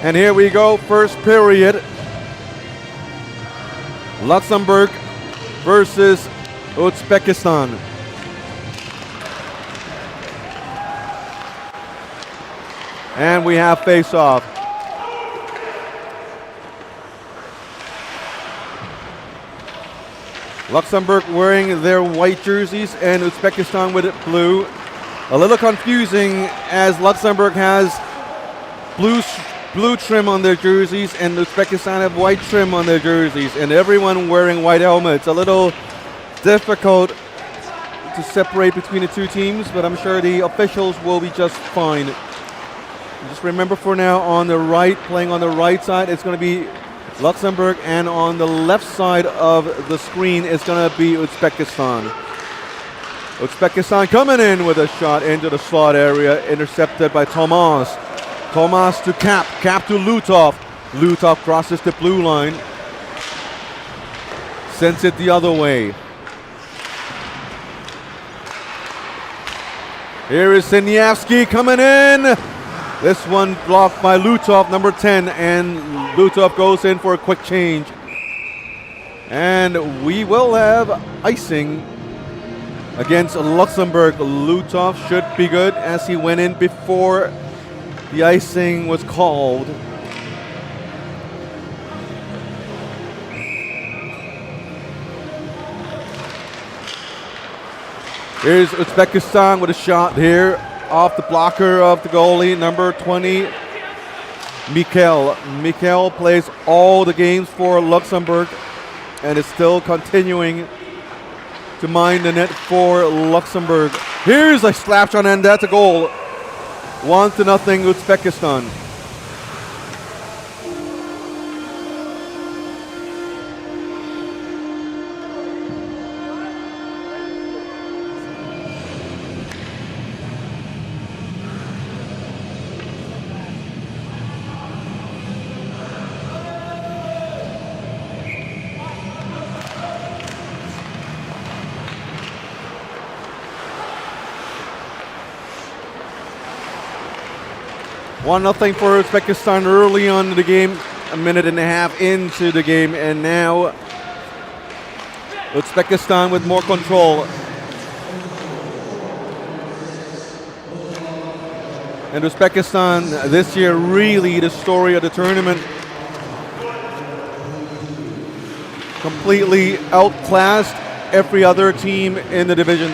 And here we go, first period. Luxembourg versus Uzbekistan. And we have face-off. Luxembourg wearing their white jerseys and Uzbekistan with it blue. A little confusing as Luxembourg has blue trim on their jerseys and Uzbekistan have white trim on their jerseys, and everyone wearing white helmets. A little difficult to separate between the two teams, but I'm sure the officials will be just fine. Just remember for now, on the right, playing on the right side, it's going to be Luxembourg, and on the left side of the screen is going to be Uzbekistan. Uzbekistan coming in with a shot into the slot area, intercepted by Tomas. Tomas to Cap to Lutov. Lutov crosses the blue line. Sends it the other way. Here is Siniavsky coming in. This one blocked by Lutov, number 10, and Lutov goes in for a quick change. And we will have icing against Luxembourg. Lutov should be good as he went in before the icing was called. Here's Uzbekistan with a shot here off the blocker of the goalie, number 20, Mikhail. Mikhail plays all the games for Luxembourg and is still continuing to mine the net for Luxembourg. Here's a slap shot, and that's a goal. 1-0 Uzbekistan. One nothing for Uzbekistan early on in the game, a minute and a half into the game, and now Uzbekistan with more control. And Uzbekistan this year really the story of the tournament. Completely outclassed every other team in the division.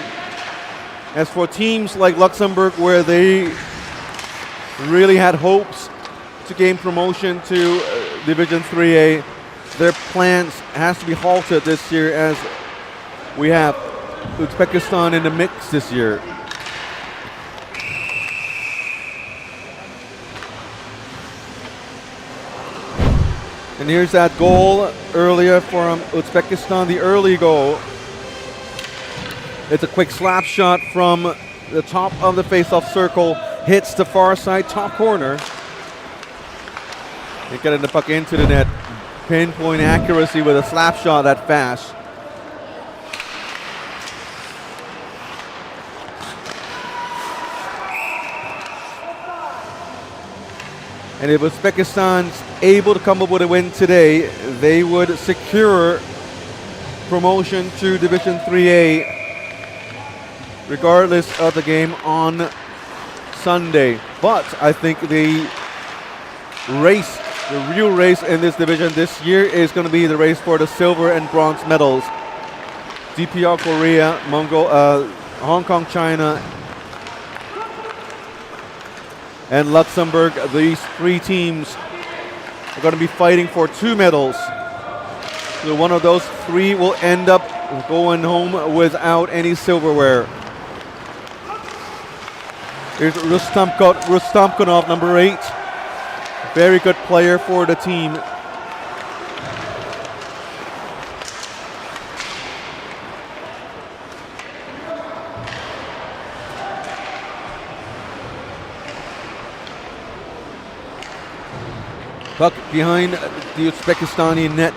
As for teams like Luxembourg, where they really had hopes to gain promotion to Division 3A, their plans has to be halted this year as we have Uzbekistan in the mix this year. And here's that goal earlier from Uzbekistan, the early goal. It's a quick slap shot from the top of the face-off circle. Hits the far side top corner. They getting the puck into the net. Pinpoint accuracy with a slap shot that fast. And if Uzbekistan's able to come up with a win today, they would secure promotion to Division 3A regardless of the game on Sunday. But I think the real race in this division this year is going to be the race for the silver and bronze medals. DPR Korea, Hong Kong, China, and Luxembourg. These three teams are going to be fighting for 2 medals. So one of those three will end up going home without any silverware. Here's Rustamkonov, number 8. Very good player for the team. Puck behind the Uzbekistani net.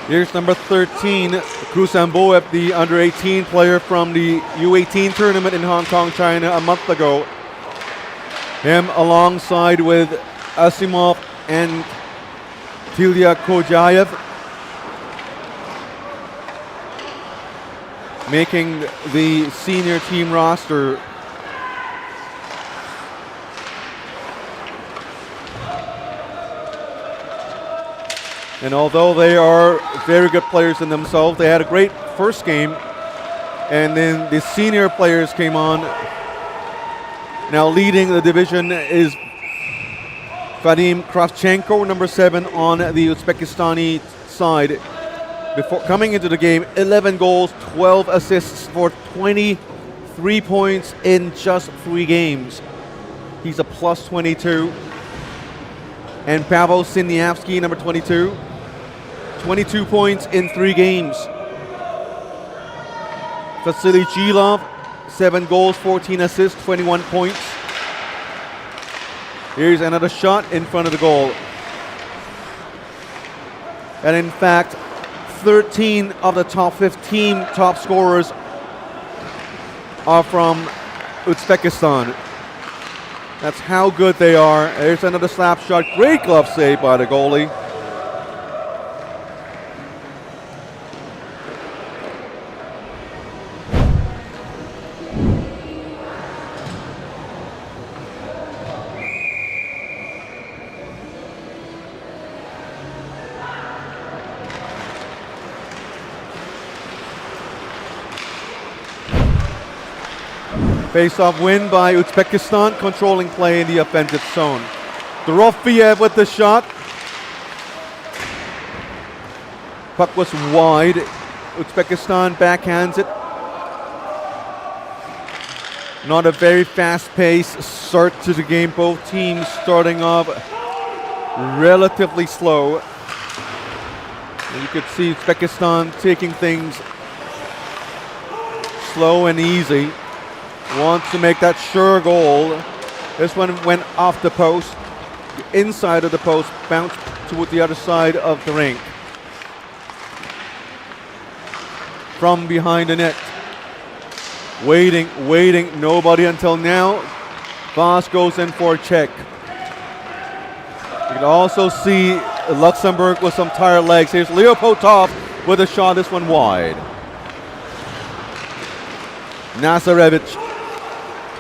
Here's number 13, Luxembourg, the under-18 player from the U18 tournament in Hong Kong, China a month ago. Him alongside with Asimov and Tilya Kojayev, making the senior team roster. And although they are very good players in themselves, they had a great first game, and then the senior players came on. Now leading the division is Vadim Kravchenko, number 7 on the Uzbekistani side. Before coming into the game, 11 goals, 12 assists for 23 points in just 3 games. He's a plus 22. And Pavel Siniavsky, number 22, 22 points in 3 games. Vasily Chilov, 7 goals, 14 assists, 21 points. Here's another shot in front of the goal. And in fact, 13 of the top 15 top scorers are from Uzbekistan. That's how good they are. There's another slap shot. Great glove save by the goalie. Face-off win by Uzbekistan, controlling play in the offensive zone. Dorofeyev with the shot. Puck was wide. Uzbekistan backhands it. Not a very fast-paced start to the game. Both teams starting off relatively slow. And you could see Uzbekistan taking things slow and easy. Wants to make that sure goal. This one went off the post, the inside of the post, bounced toward the other side of the rink. From behind the net. Waiting, nobody until now. Voss goes in for a check. You can also see Luxembourg with some tired legs. Here's Leopoldov with a shot, this one wide. Nazarevich.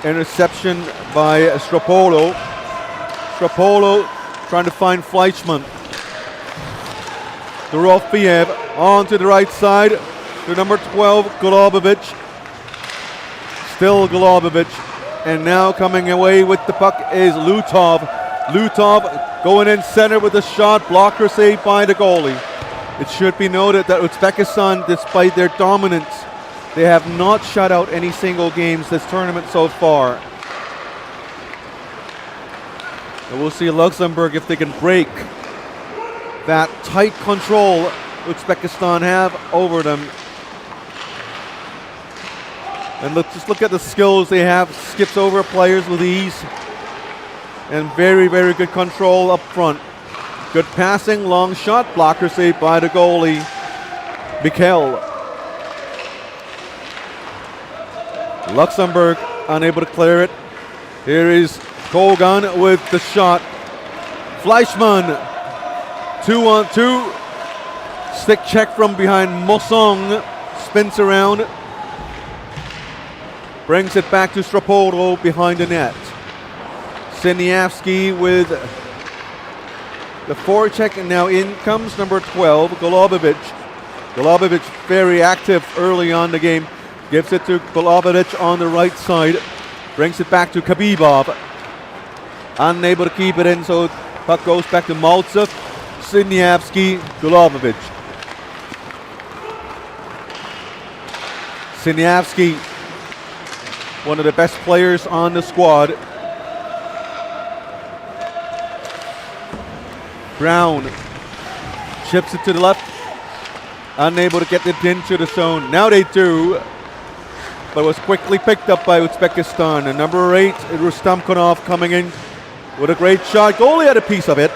Interception by Stropolo. Stropolo trying to find Fleischmann. Dorofeyev on to the right side to number 12, Golubovic. Still Golubovic. And now coming away with the puck is Lutov. Lutov going in center with a shot. Blocker saved by the goalie. It should be noted that Uzbekistan, despite their dominance, they have not shut out any single games this tournament so far. And we'll see Luxembourg if they can break that tight control Uzbekistan have over them. And just look at the skills they have. Skips over players with ease. And very, very good control up front. Good passing, long shot, blocker saved by the goalie, Mikkel. Luxembourg unable to clear it. Here is Kogan with the shot. Fleischmann, 2-on-2. Stick check from behind Mosong. Spins around. Brings it back to Stropolo behind the net. Siniavsky with the forecheck, and now in comes number 12, Golubovic. Golubovic very active early on the game. Gives it to Golubovic on the right side. Brings it back to Khabibov. Unable to keep it in, so puck goes back to Maltsev. Siniavsky, Golubovic. Siniavsky, one of the best players on the squad. Brown chips it to the left. Unable to get it into the zone. Now they do, but was quickly picked up by Uzbekistan. And number 8, Rustamkonov coming in with a great shot. Goalie had a piece of it.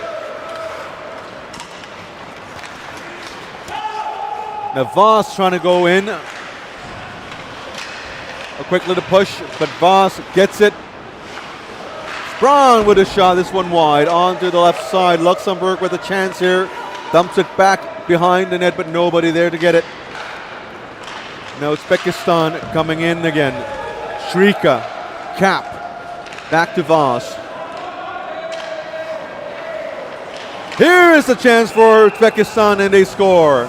Now Voss trying to go in. A quick little push, but Voss gets it. Braun with a shot, this one wide, onto the left side. Luxembourg with a chance here. Dumps it back behind the net, but nobody there to get it. Now Uzbekistan coming in again. Shrika, Cap, back to Voss. Here is the chance for Uzbekistan, and they score.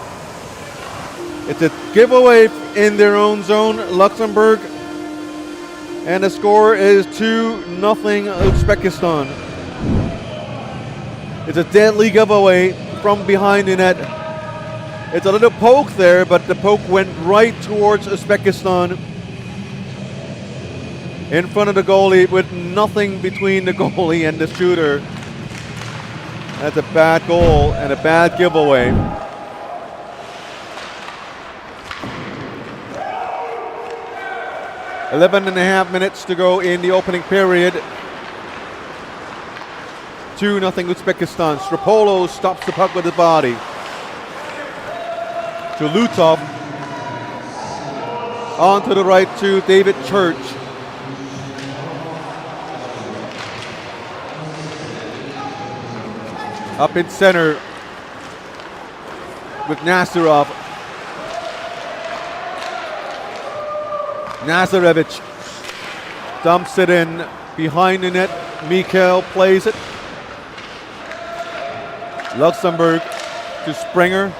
It's a giveaway in their own zone, Luxembourg. And the score is 2-0 Uzbekistan. It's a deadly giveaway from behind the net. It's a little poke there, but the poke went right towards Uzbekistan. In front of the goalie with nothing between the goalie and the shooter. That's a bad goal and a bad giveaway. .5 minutes to go in the opening period. 2-0 Uzbekistan. Stropolo stops the puck with his body. To Lutov. On to the right to David Church. Up in center with Nazarov. Nazarevich dumps it in behind the net. Mikkel plays it. Luxembourg to Springer.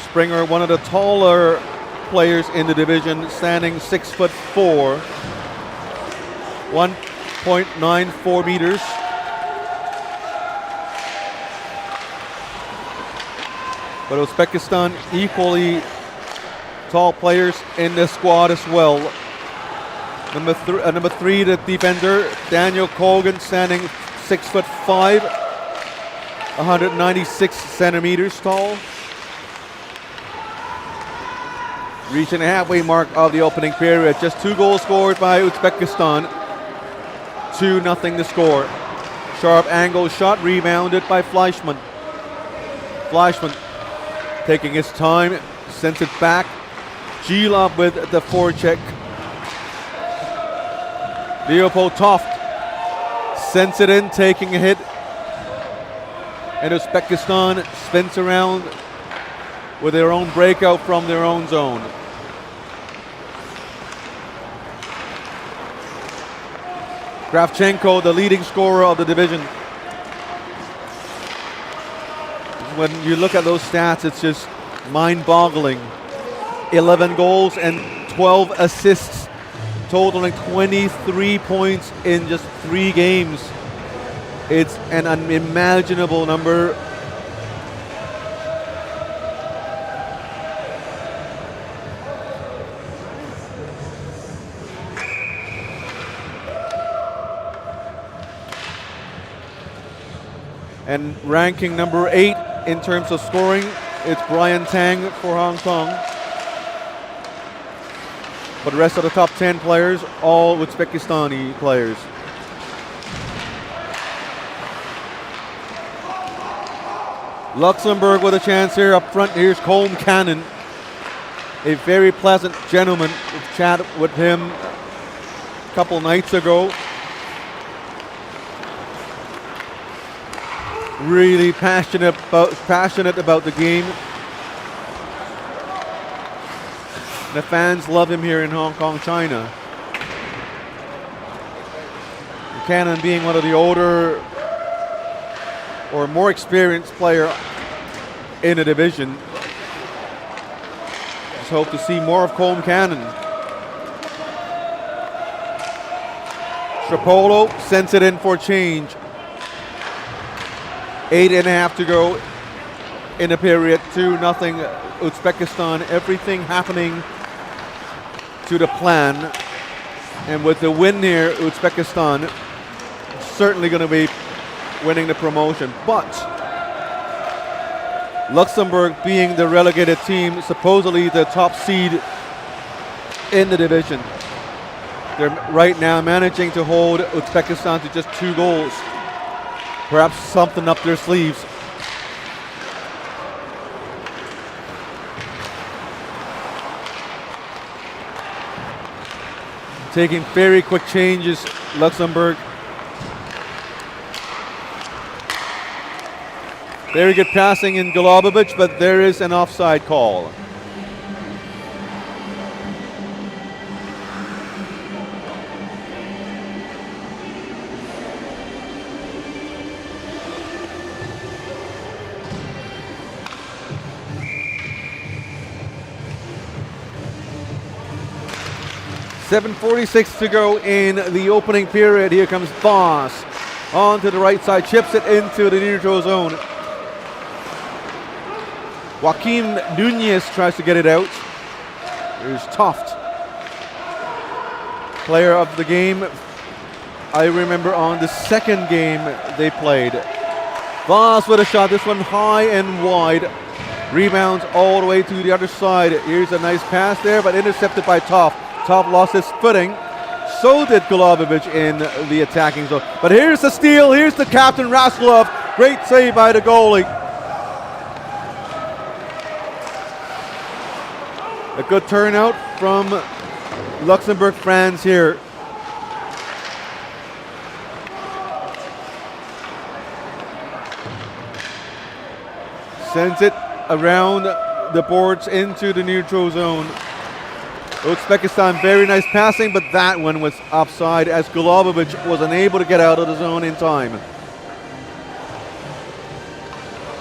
Springer, one of the taller players in the division, standing 6'4", 1.94 meters. But Uzbekistan equally tall players in the squad as well. Number three, the defender, Daniel Colgan, standing 6'5", 196 centimeters tall. Reaching the halfway mark of the opening period. Just 2 goals scored by Uzbekistan. 2-0 the score. Sharp angle shot rebounded by Fleischmann. Fleischmann taking his time, sends it back. Gilov with the forecheck. Leopold Toft sends it in, taking a hit. And Uzbekistan spins around with their own breakout from their own zone. Kravchenko, the leading scorer of the division. When you look at those stats, it's just mind-boggling. 11 goals and 12 assists, totaling 23 points in just 3 games. It's an unimaginable number. And ranking number 8 in terms of scoring, it's Brian Tang for Hong Kong. But the rest of the top 10 players, all Uzbekistani players. Luxembourg with a chance here up front. Here's Colm Cannon, a very pleasant gentleman. We've chatted with him a couple nights ago. Really passionate about the game. The fans love him here in Hong Kong, China. Cannon being one of the older or more experienced player in the division. Just hope to see more of Colm Cannon. Stropolo sends it in for change. 8.5 to go in the period. 2-0 Uzbekistan. Everything happening to the plan. And with the win here, Uzbekistan certainly going to be winning the promotion. But Luxembourg being the relegated team, supposedly the top seed in the division. They're right now managing to hold Uzbekistan to just 2 goals. Perhaps something up their sleeves. taking very quick changes, Luxembourg. Very good passing in Golubovic, but there is an offside call. .7:46 to go in the opening period. Here comes Voss onto the right side, chips it into the neutral zone. Joaquim Nunez tries to get it out. Here's Toft, player of the game. I remember on the second game they played. Voss with a shot, this one high and wide. Rebounds all the way to the other side. Here's a nice pass there, but intercepted by Toft. Toft lost his footing. So did Golubovic in the attacking zone. But here's the steal, here's the captain, Raslov. Great save by the goalie. A good turnout from Luxembourg fans here. Sends it around the boards into the neutral zone. Uzbekistan, very nice passing, but that one was offside as Golubovic was unable to get out of the zone in time.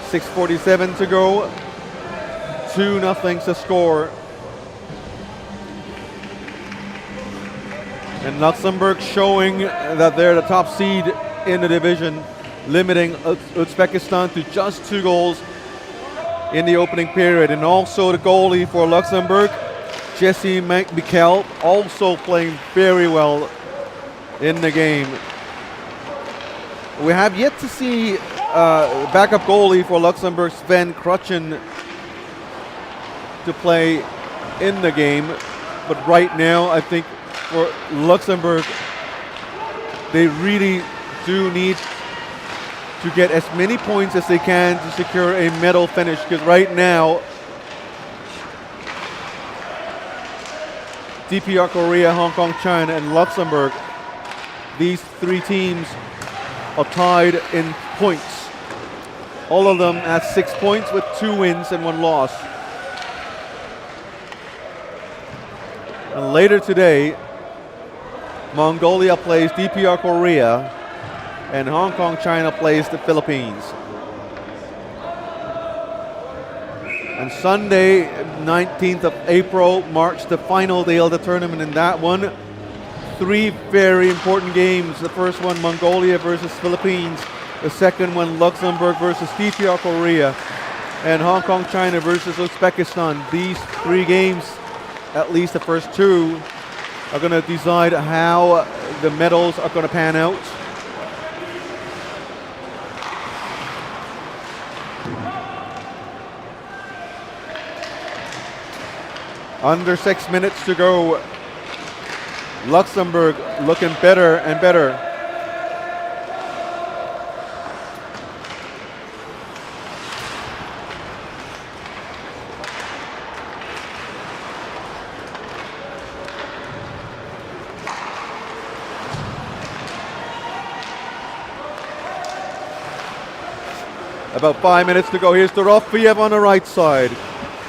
6:47 to go. 2-0 to score. And Luxembourg showing that they're the top seed in the division, limiting Uzbekistan to just 2 goals in the opening period. And also the goalie for Luxembourg, Jesse Mikel, also playing very well in the game. We have yet to see backup goalie for Luxembourg, Sven Krutchen, to play in the game. But right now, I think for Luxembourg, they really do need to get as many points as they can to secure a medal finish, because right now DPR Korea, Hong Kong, China, and Luxembourg, these 3 teams are tied in points. All of them at 6 points with 2 wins and 1 loss. And later today, Mongolia plays DPR Korea and Hong Kong, China plays the Philippines. And Sunday, 19th of April, marks the final day of the tournament. In that one, 3 very important games. The first one, Mongolia versus Philippines. The second one, Luxembourg versus DPR Korea. And Hong Kong, China versus Uzbekistan. These 3 games, at least the first 2, are going to decide how the medals are going to pan out. Under 6 minutes to go. Luxembourg looking better and better. About 5 minutes to go. Here's Dorofiev on the right side.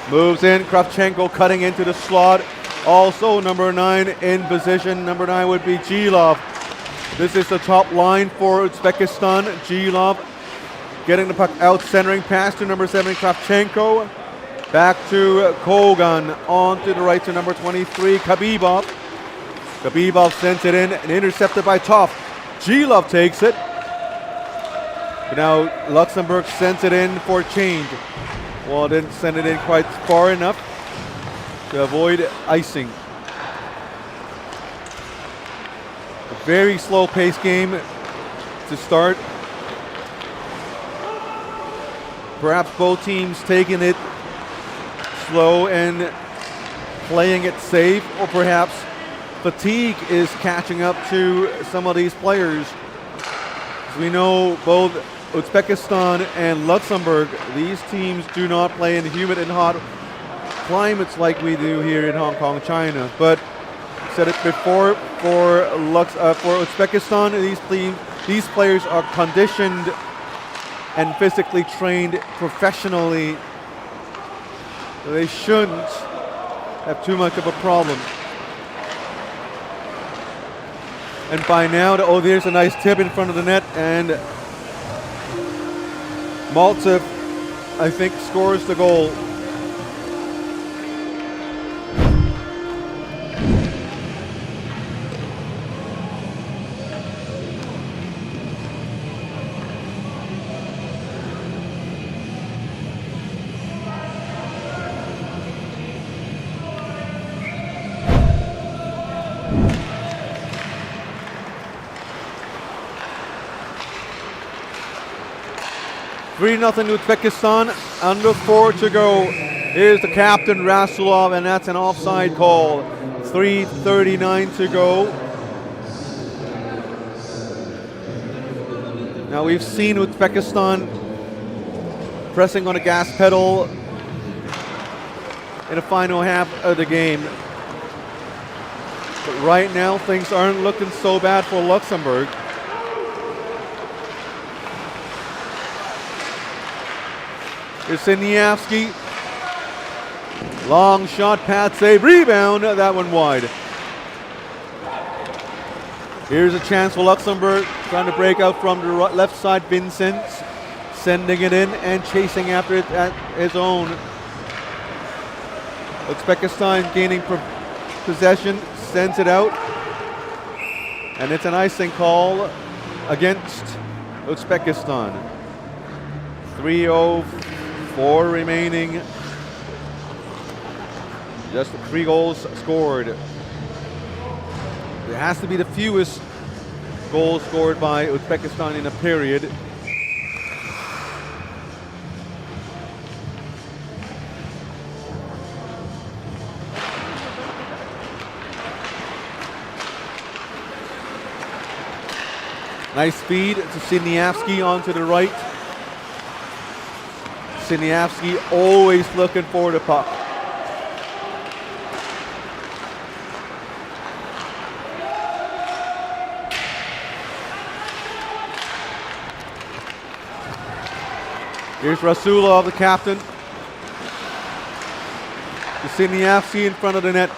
Moves in, Kravchenko cutting into the slot. Also number 9 in position. Number 9 would be Gilov. This is the top line for Uzbekistan. Gilov getting the puck out, centering pass to number 7, Kravchenko. Back to Kogan, on to the right to number 23, Khabibov. Khabibov sends it in and intercepted by Toft. Gilov takes it. But now Luxembourg sends it in for change. Well, didn't send it in quite far enough to avoid icing. A very slow-paced game to start. Perhaps both teams taking it slow and playing it safe, or perhaps fatigue is catching up to some of these players. As we know, both Uzbekistan and Luxembourg, these teams do not play in humid and hot climates like we do here in Hong Kong, China. But Said it before, for Uzbekistan, these players are conditioned and physically trained professionally. They shouldn't have too much of a problem. And by now, there's a nice tip in front of the net, and Maltsev, I think, scores the goal. Three 0 Uzbekistan, under 4 to go. Here's the captain, Rasulov, and that's an offside call. 3:39 to go. Now we've seen Uzbekistan pressing on the gas pedal in the final half of the game. But right now things aren't looking so bad for Luxembourg. It's Siniavsky. Long shot, pad save, rebound, that one wide. Here's a chance for Luxembourg, trying to break out from the left side. Vincent sending it in and chasing after it at his own. Uzbekistan gaining possession, sends it out. And it's an icing call against Uzbekistan. 3:04 remaining. Just 3 goals scored. It has to be the fewest goals scored by Uzbekistan in a period. Nice feed to Siniavsky onto the right. Siniavsky always looking for the puck. Here's Rasulov, the captain. Siniavsky in front of the net.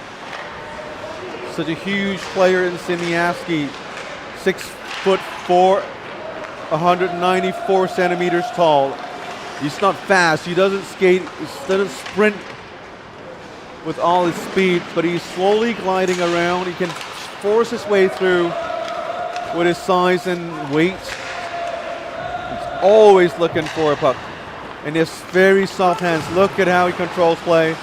Such a huge player in Siniavsky. 6'4", 194 centimeters tall. He's not fast, he doesn't skate, he doesn't sprint with all his speed, but he's slowly gliding around. He can force his way through with his size and weight. He's always looking for a puck. And he has very soft hands. Look at how he controls play.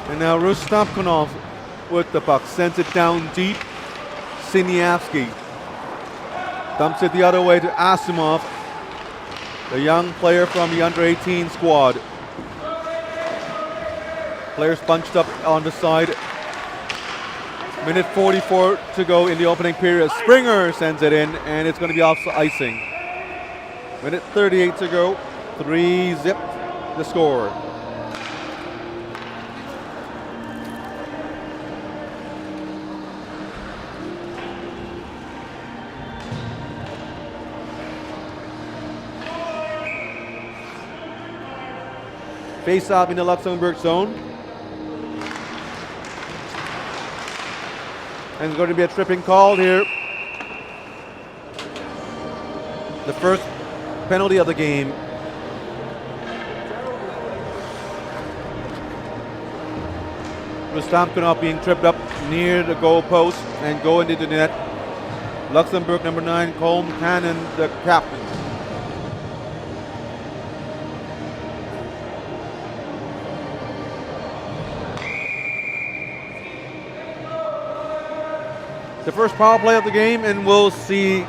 And now Rustapkonov with the puck, sends it down deep. Siniavsky dumps it the other way to Asimov, the young player from the under-18 squad. Players bunched up on the side. Minute 44 to go in the opening period. Springer sends it in, and it's going to be off icing. Minute 38 to go. 3-0 the score. Face off in the Luxembourg zone. And there's going to be a tripping called here. The first penalty of the game. Rustamkonov being tripped up near the goal post and going into the net. Luxembourg number 9, Colm Cannon, the captain. The first power play of the game, and we'll see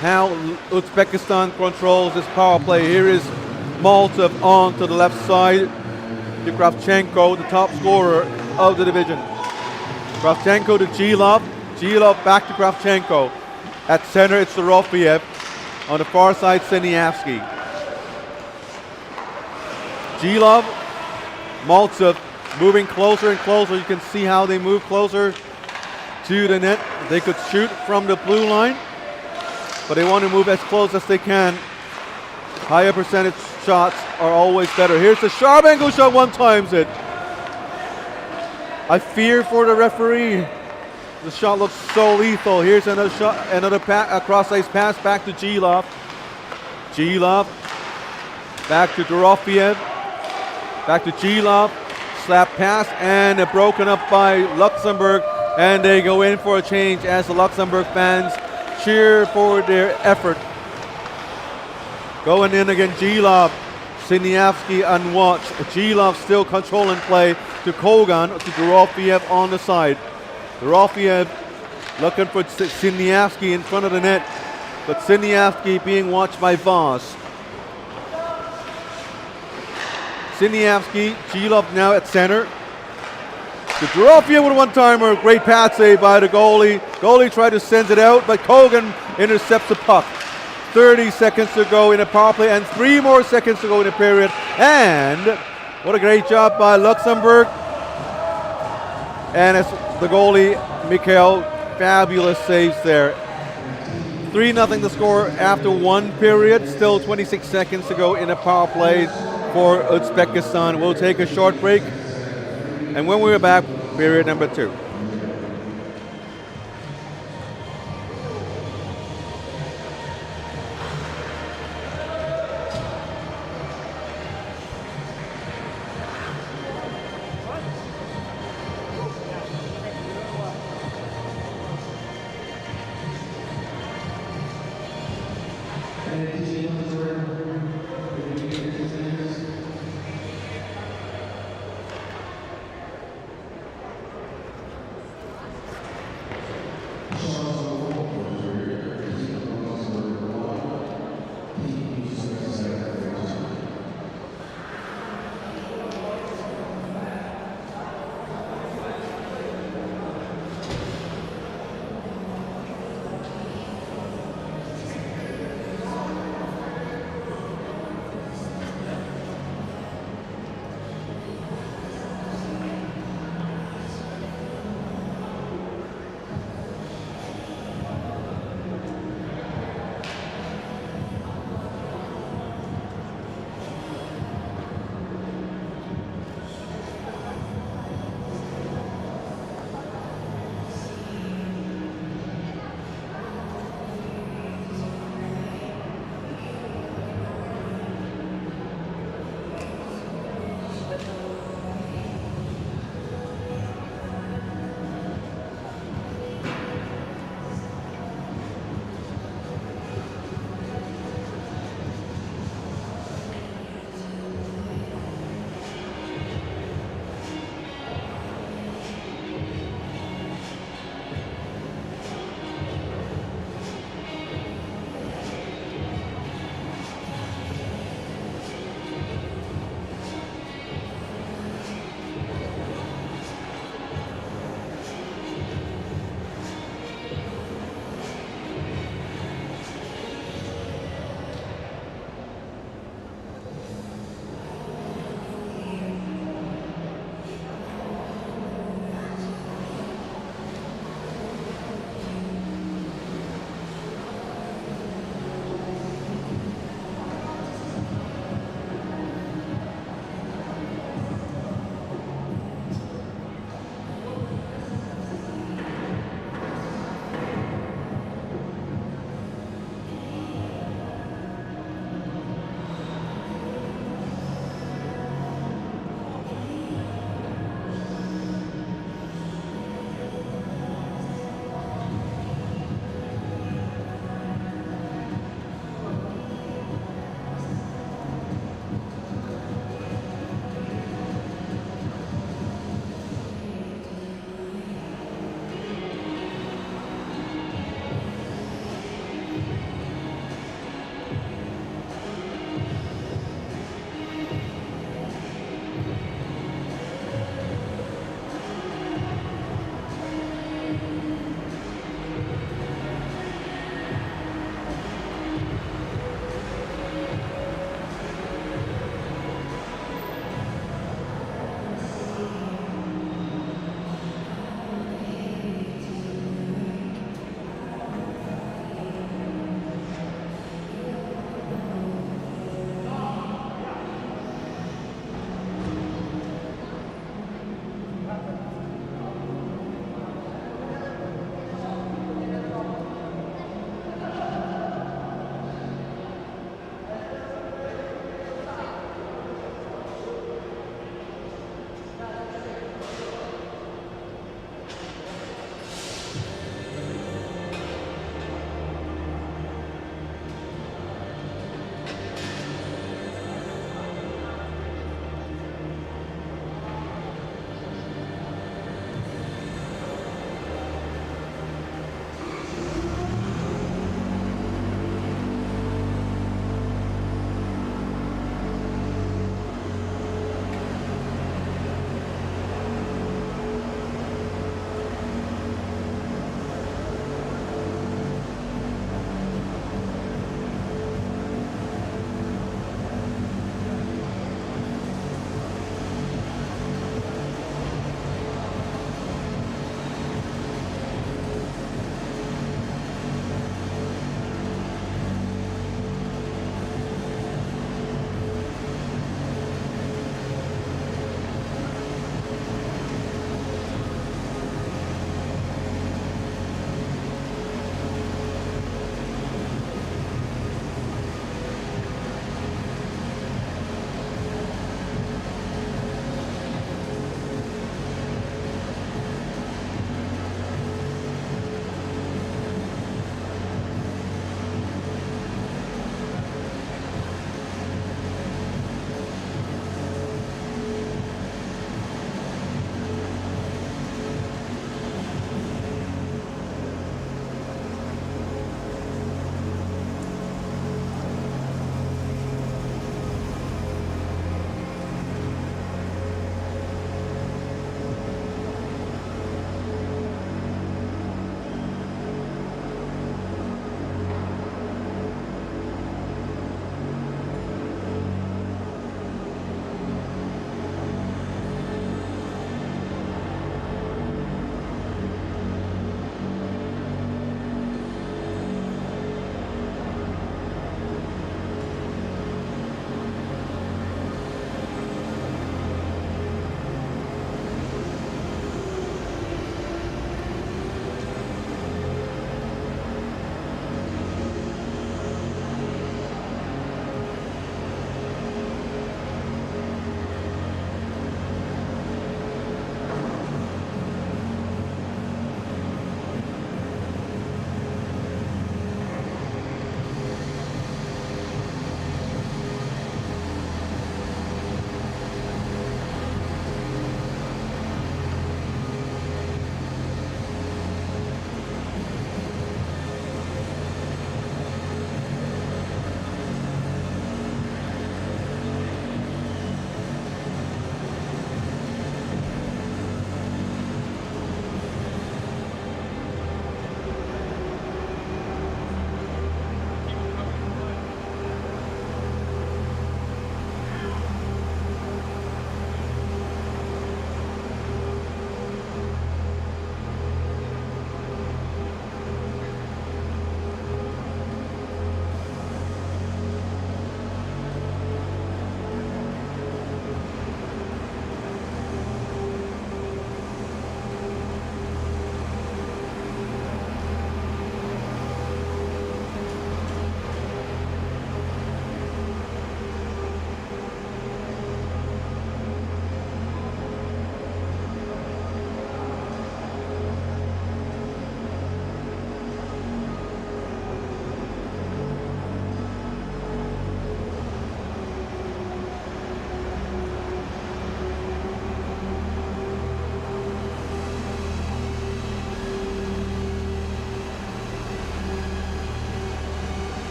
how Uzbekistan controls this power play. Here is Maltsev on to the left side to Kravchenko, the top scorer of the division. Kravchenko to Gilov. Gilov back to Kravchenko. At center, it's Dorofiev. On the far side, Siniavsky. Gilov, Maltsev moving closer and closer. You can see how they move closer to the net. They could shoot from the blue line, but they want to move as close as they can. Higher percentage shots are always better. Here's the sharp angle shot, one times it. I fear for the referee. The shot looks so lethal. Here's another shot, another cross-ice pass back to Gilov. Gilov back to Dorofiev. Back to Gilov. Slap pass and broken up by Luxembourg. And they go in for a change as the Luxembourg fans cheer for their effort. Going in again, Gilov. Siniavsky unwatched. Gilov still controlling play to Kogan, to Dorofiev on the side. Dorofiev looking for Siniavsky in front of the net, but Siniavsky being watched by Voss. Siniavsky, Gilov now at center. To Dorofiev with a one-timer, great pass save by the goalie. Goalie tried to send it out, but Kogan intercepts the puck. 30 seconds to go in a power play and 3 more seconds to go in the period. And what a great job by Luxembourg. And it's the goalie, Mikhail, fabulous saves there. 3-0 the score after 1 period. Still 26 seconds to go in a power play for Uzbekistan. We'll take a short break. And when we're back, period number 2.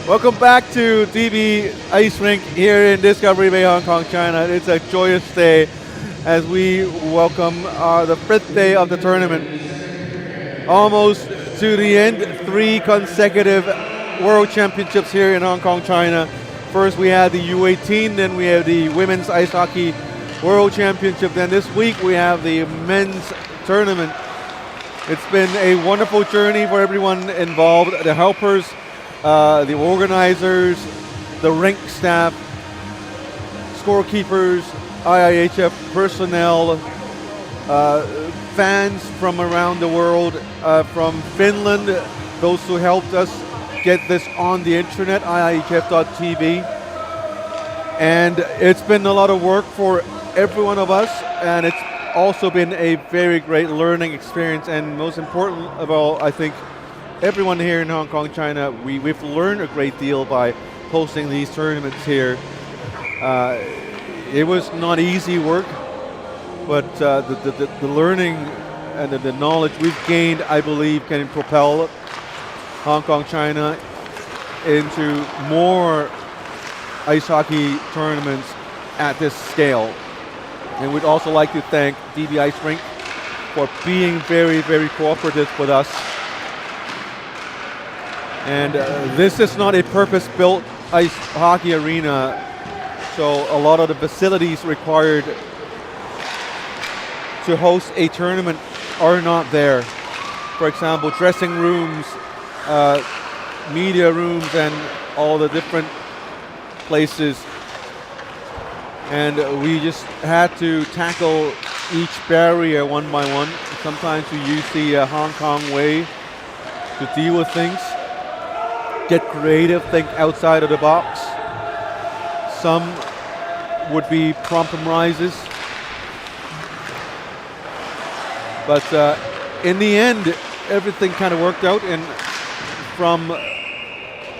Welcome back to DB Ice Rink here in Discovery Bay, Hong Kong, China. It's a joyous day as we welcome the 5th day of the tournament. Almost to the end, 3 consecutive World Championships here in Hong Kong, China. First we had the U18, then we have the Women's Ice Hockey World Championship. Then this week we have the Men's Tournament. It's been a wonderful journey for everyone involved, the helpers, the organizers, the rink staff, scorekeepers, IIHF personnel, fans from around the world, from Finland, those who helped us get this on the internet, IIHF.tv. And it's been a lot of work for every one of us, and it's also been a very great learning experience. And most important of all, I think everyone here in Hong Kong, China, we've learned a great deal by hosting these tournaments here. It was not easy work, but the learning and the knowledge we've gained, I believe, can propel Hong Kong, China into more ice hockey tournaments at this scale. And we'd also like to thank DB Ice Rink for being very, very cooperative with us. And this is not a purpose-built ice hockey arena, so a lot of the facilities required to host a tournament are not there. For example, dressing rooms, media rooms, and all the different places. And we just had to tackle each barrier one by one. Sometimes we use the Hong Kong way to deal with things. Get creative, think outside of the box. Some would be compromises. But in the end, everything kind of worked out, and from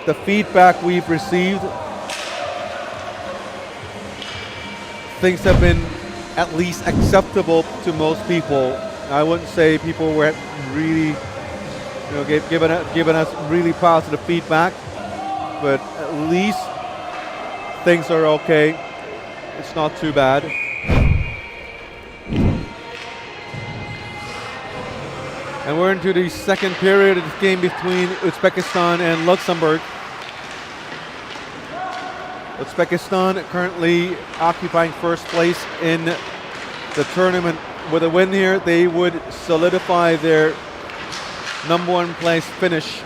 the feedback we've received, things have been at least acceptable to most people. I wouldn't say people were really, giving us really positive feedback, but at least things are okay. It's not too bad. And we're into the second period of the game between Uzbekistan and Luxembourg. Uzbekistan currently occupying first place in the tournament. With a win here, they would solidify their #1 place finish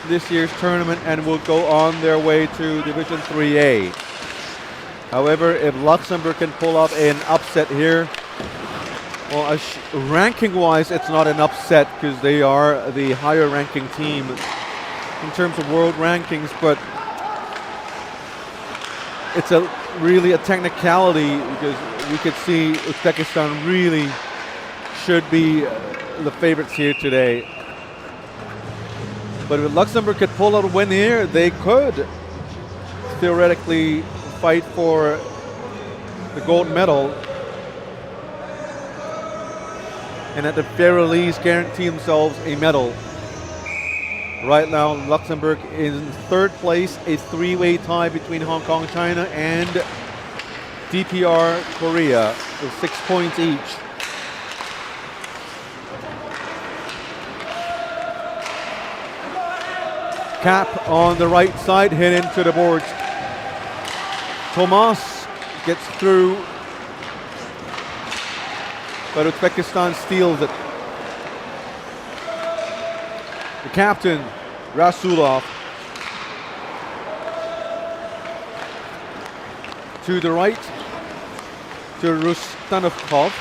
this year's tournament and will go on their way to Division 3A. However, if Luxembourg can pull off an upset here, well, ranking-wise, it's not an upset because they are the higher-ranking team in terms of world rankings, but it's really a technicality because we could see Uzbekistan really should be the favorites here today. But if Luxembourg could pull out a win here, they could theoretically fight for the gold medal, and at the very least guarantee themselves a medal. Right now, Luxembourg is in third place, a 3-way tie between Hong Kong, China, and DPR, Korea, with 6 points each. Cap on the right side, hit into the boards. Tomas gets through, but Uzbekistan steals it. The captain, Rasulov, to the right, to Rustanovkov.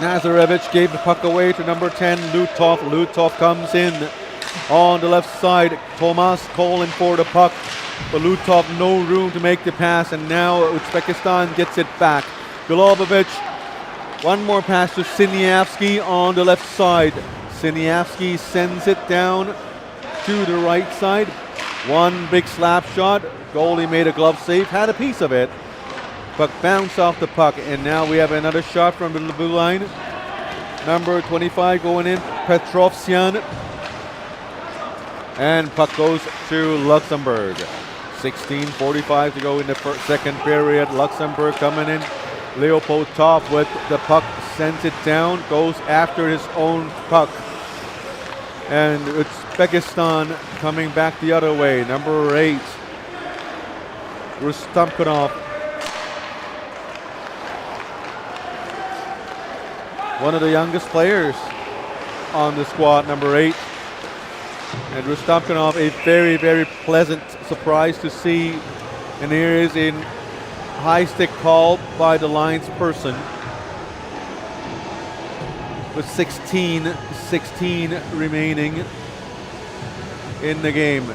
Nazarevich gave the puck away to number 10, Lutov. Lutov comes in on the left side. Tomas calling for the puck, but Lutov no room to make the pass, and now Uzbekistan gets it back. Golobovic, one more pass to Siniavsky on the left side. Siniavsky sends it down to the right side. One big slap shot. Goalie made a glove save, had a piece of it. Puck bounced off the puck, and now we have another shot from the blue line. number 25 going in, Petrovsian. And puck goes to Luxembourg. 16:45 to go in the second period. Luxembourg coming in. Leopold Top with the puck, sends it down, goes after his own puck. And Uzbekistan coming back the other way. Number 8, Rustamkhanov. One of the youngest players on the squad, number 8. And Rustamkhanov, a very, very pleasant surprise to see. And here is in high stick called by the Lions person. With 16 remaining in the game.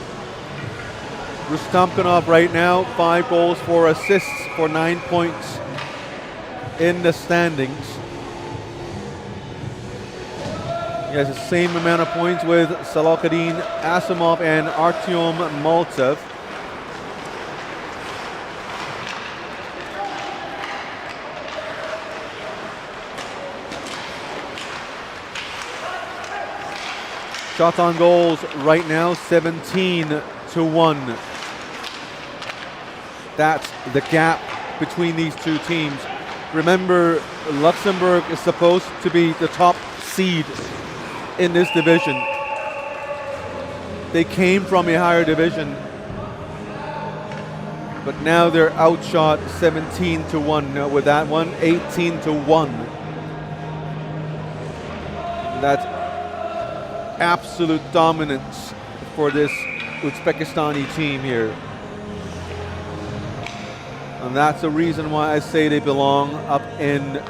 Rustamkhanov right now, 5 goals, 4 assists for 9 points in the standings. He has the same amount of points with Salakadin Asimov and Artyom Maltsev. Shots on goals right now, 17-1. That's the gap between these two teams. Remember, Luxembourg is supposed to be the top seed in this division. They came from a higher division, but now they're outshot 17-1. Now with that one, 18-1. That's absolute dominance for this Uzbekistani team here. And that's the reason why I say they belong up in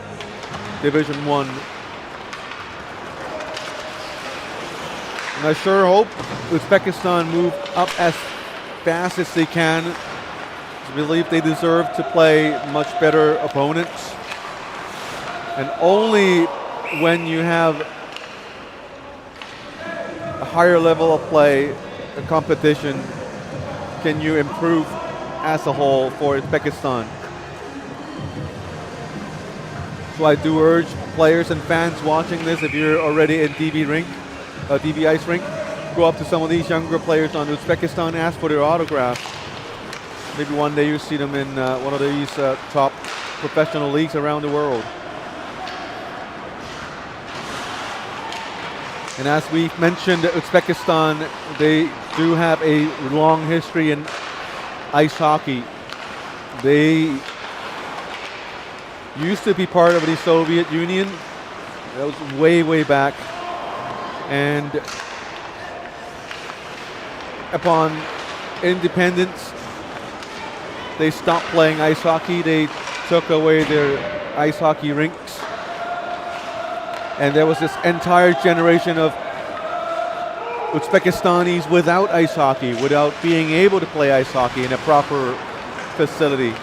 Division 1. And I sure hope Uzbekistan move up as fast as they can. I believe they deserve to play much better opponents. And only when you have a higher level of play, a competition, can you improve as a whole for Uzbekistan. So I do urge players and fans watching this, if you're already in DB Ice Rink, go up to some of these younger players on Uzbekistan, ask for their autograph. Maybe one day you see them in one of these top professional leagues around the world. And as we mentioned, Uzbekistan, they do have a long history in ice hockey. They used to be part of the Soviet Union. That was way, way back. And upon independence, they stopped playing ice hockey. They took away their ice hockey rinks. And there was this entire generation of Uzbekistanis without ice hockey, without being able to play ice hockey in a proper facility.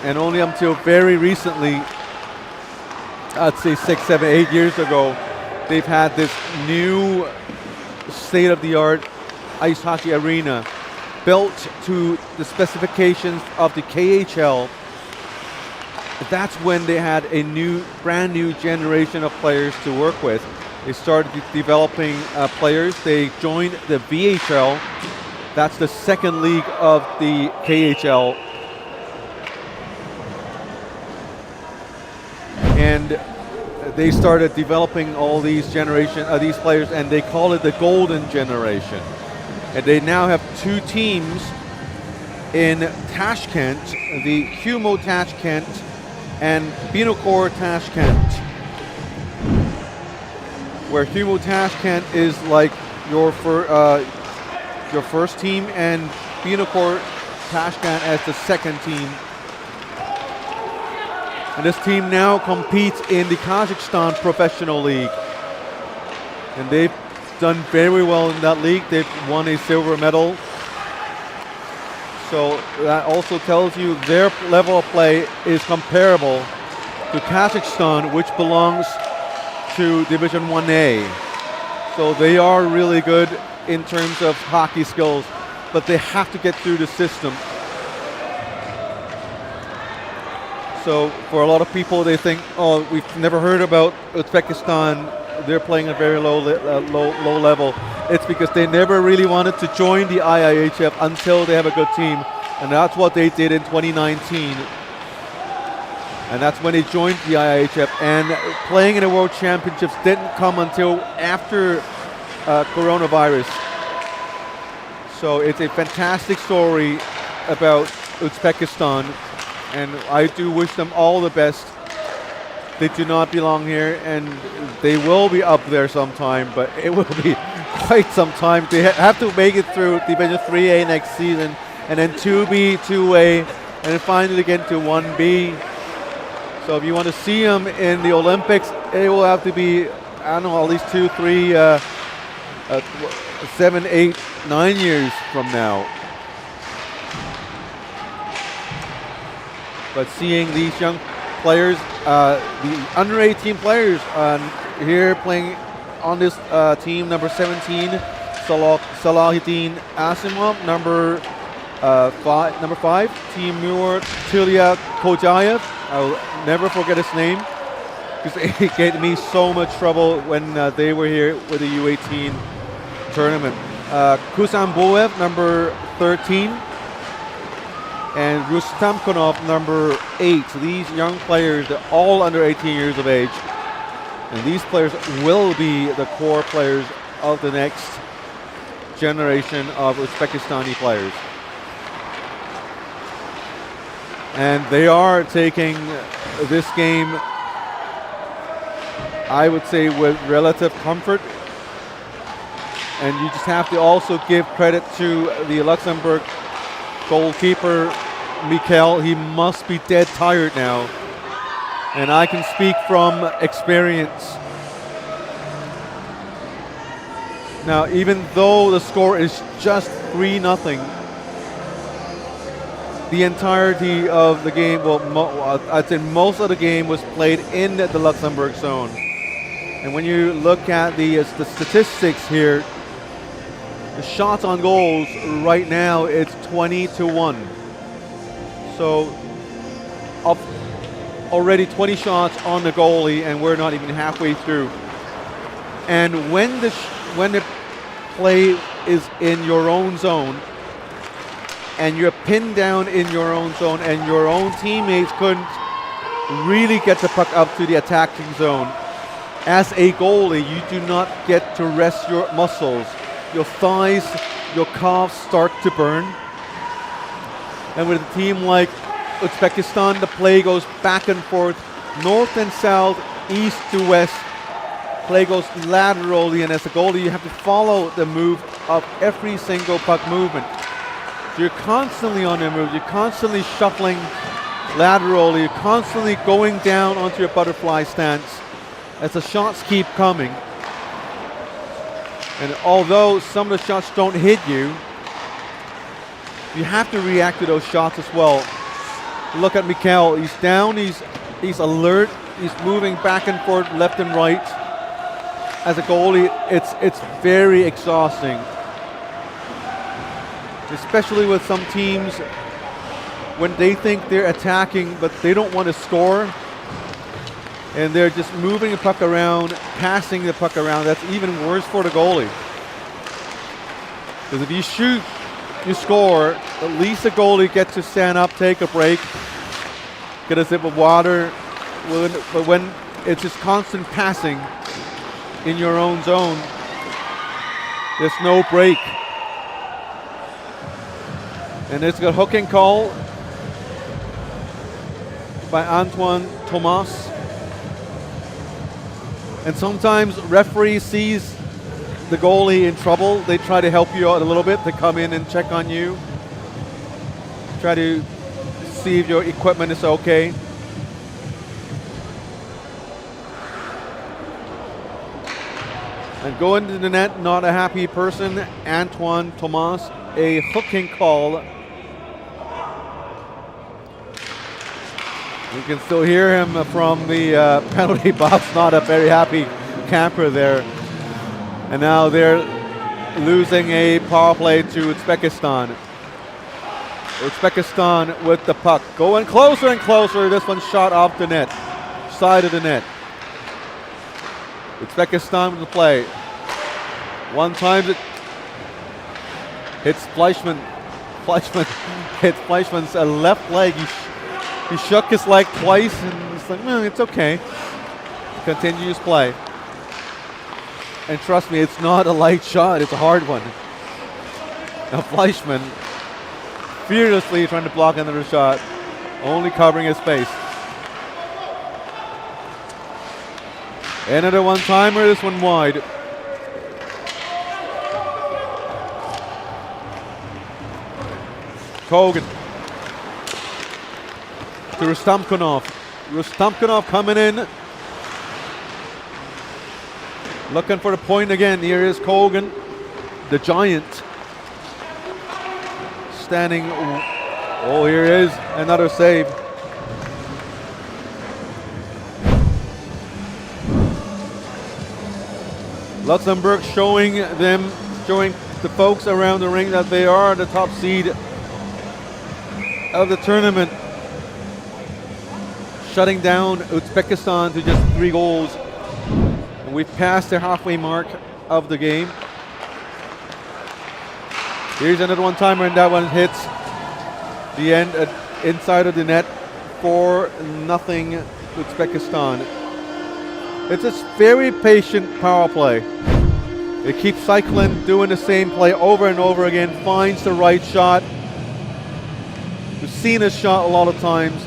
And only until very recently, I'd say 6, 7, 8 years ago, they've had this new state-of-the-art ice hockey arena built to the specifications of the KHL. That's when they had a brand new generation of players to work with. They started developing players. They joined the VHL. That's the second league of the KHL. And they started developing all these these players, and they call it the golden generation. And they now have 2 teams in Tashkent, the Humo Tashkent and Binokor Tashkent, where Humo Tashkent is like your first team, and Binokor Tashkent as the second team. And this team now competes in the Kazakhstan Professional League. And they've done very well in that league. They've won a silver medal. So that also tells you their level of play is comparable to Kazakhstan, which belongs to Division 1A. So they are really good in terms of hockey skills, but they have to get through the system. So for a lot of people, they think, oh, we've never heard about Uzbekistan. They're playing at a very low level. It's because they never really wanted to join the IIHF until they have a good team. And that's what they did in 2019. And that's when they joined the IIHF. And playing in the World Championships didn't come until after coronavirus. So it's a fantastic story about Uzbekistan. And I do wish them all the best. They do not belong here, and they will be up there sometime, but it will be quite some time. They have to make it through Division 3A next season, and then 2B, 2A, and then finally get to 1B. So if you want to see them in the Olympics, it will have to be, I don't know, at least 2, 3, 7, 8, 9 years from now. But seeing these young players, the under 18 players here playing on this team, number 17, Salahuddin Asimov, number 5, Timur Tilya Kojayev. I'll never forget his name because it gave me so much trouble when they were here with the U18 tournament. Kusam Boev, number 13. And Rustam Konov, number 8. These young players, they're all under 18 years of age. And these players will be the core players of the next generation of Uzbekistani players. And they are taking this game, I would say, with relative comfort. And you just have to also give credit to the Luxembourg goalkeeper, Mikel. He must be dead tired now. And I can speak from experience. Now, even though the score is just 3-0, the entirety of the game, well, I'd say most of the game was played in the Luxembourg zone. And when you look at the statistics here, the shots on goals right now, it's 20-1. So up already 20 shots on the goalie, and we're not even halfway through. And when the play is in your own zone, and you're pinned down in your own zone, and your own teammates couldn't really get the puck up to the attacking zone, as a goalie, you do not get to rest your muscles. Your thighs, your calves start to burn. And with a team like Uzbekistan, the play goes back and forth, north and south, east to west. Play goes laterally, and as a goalie, you have to follow the move of every single puck movement. So you're constantly on the move, you're constantly shuffling laterally, you're constantly going down onto your butterfly stance as the shots keep coming. And although some of the shots don't hit you, you have to react to those shots as well. Look at Mikel, he's down, he's alert, he's moving back and forth, left and right. As a goalie, it's very exhausting. Especially with some teams when they think they're attacking but they don't want to score. And they're just moving the puck around, passing the puck around. That's even worse for the goalie. Because if you shoot, you score, at least the goalie gets to stand up, take a break, get a sip of water. But when it's just constant passing in your own zone, there's no break. And it's a hooking call by Antoine Thomas. And sometimes referee sees the goalie in trouble. They try to help you out a little bit. They come in and check on you. Try to see if your equipment is okay. And going to the net, not a happy person. Antoine Thomas, a hooking call. You can still hear him from the penalty box, not a very happy camper there. And now they're losing a power play to Uzbekistan. Uzbekistan with the puck. Going closer and closer. This one shot off the net. Side of the net. Uzbekistan with the play. One time it hits Fleischmann. Fleischmann hits Fleischmann's left leg. He shook his leg twice and it's like, it's okay. Continues play. And trust me, it's not a light shot, it's a hard one. Now Fleischmann fearlessly trying to block another shot, only covering his face. Another one-timer, this one wide. Kogan to Rustamkonov. Rustamkonov coming in. Looking for the point again. Here is Kogan, the giant. Standing. Oh, here is another save. Luxembourg showing the folks around the ring that they are the top seed of the tournament. Shutting down Uzbekistan to just 3 goals. And we've passed the halfway mark of the game. Here's another one-timer, and that one hits the end inside of the net for 0 Uzbekistan. It's a very patient power play. It keeps cycling, doing the same play over and over again, finds the right shot. We've seen this shot a lot of times,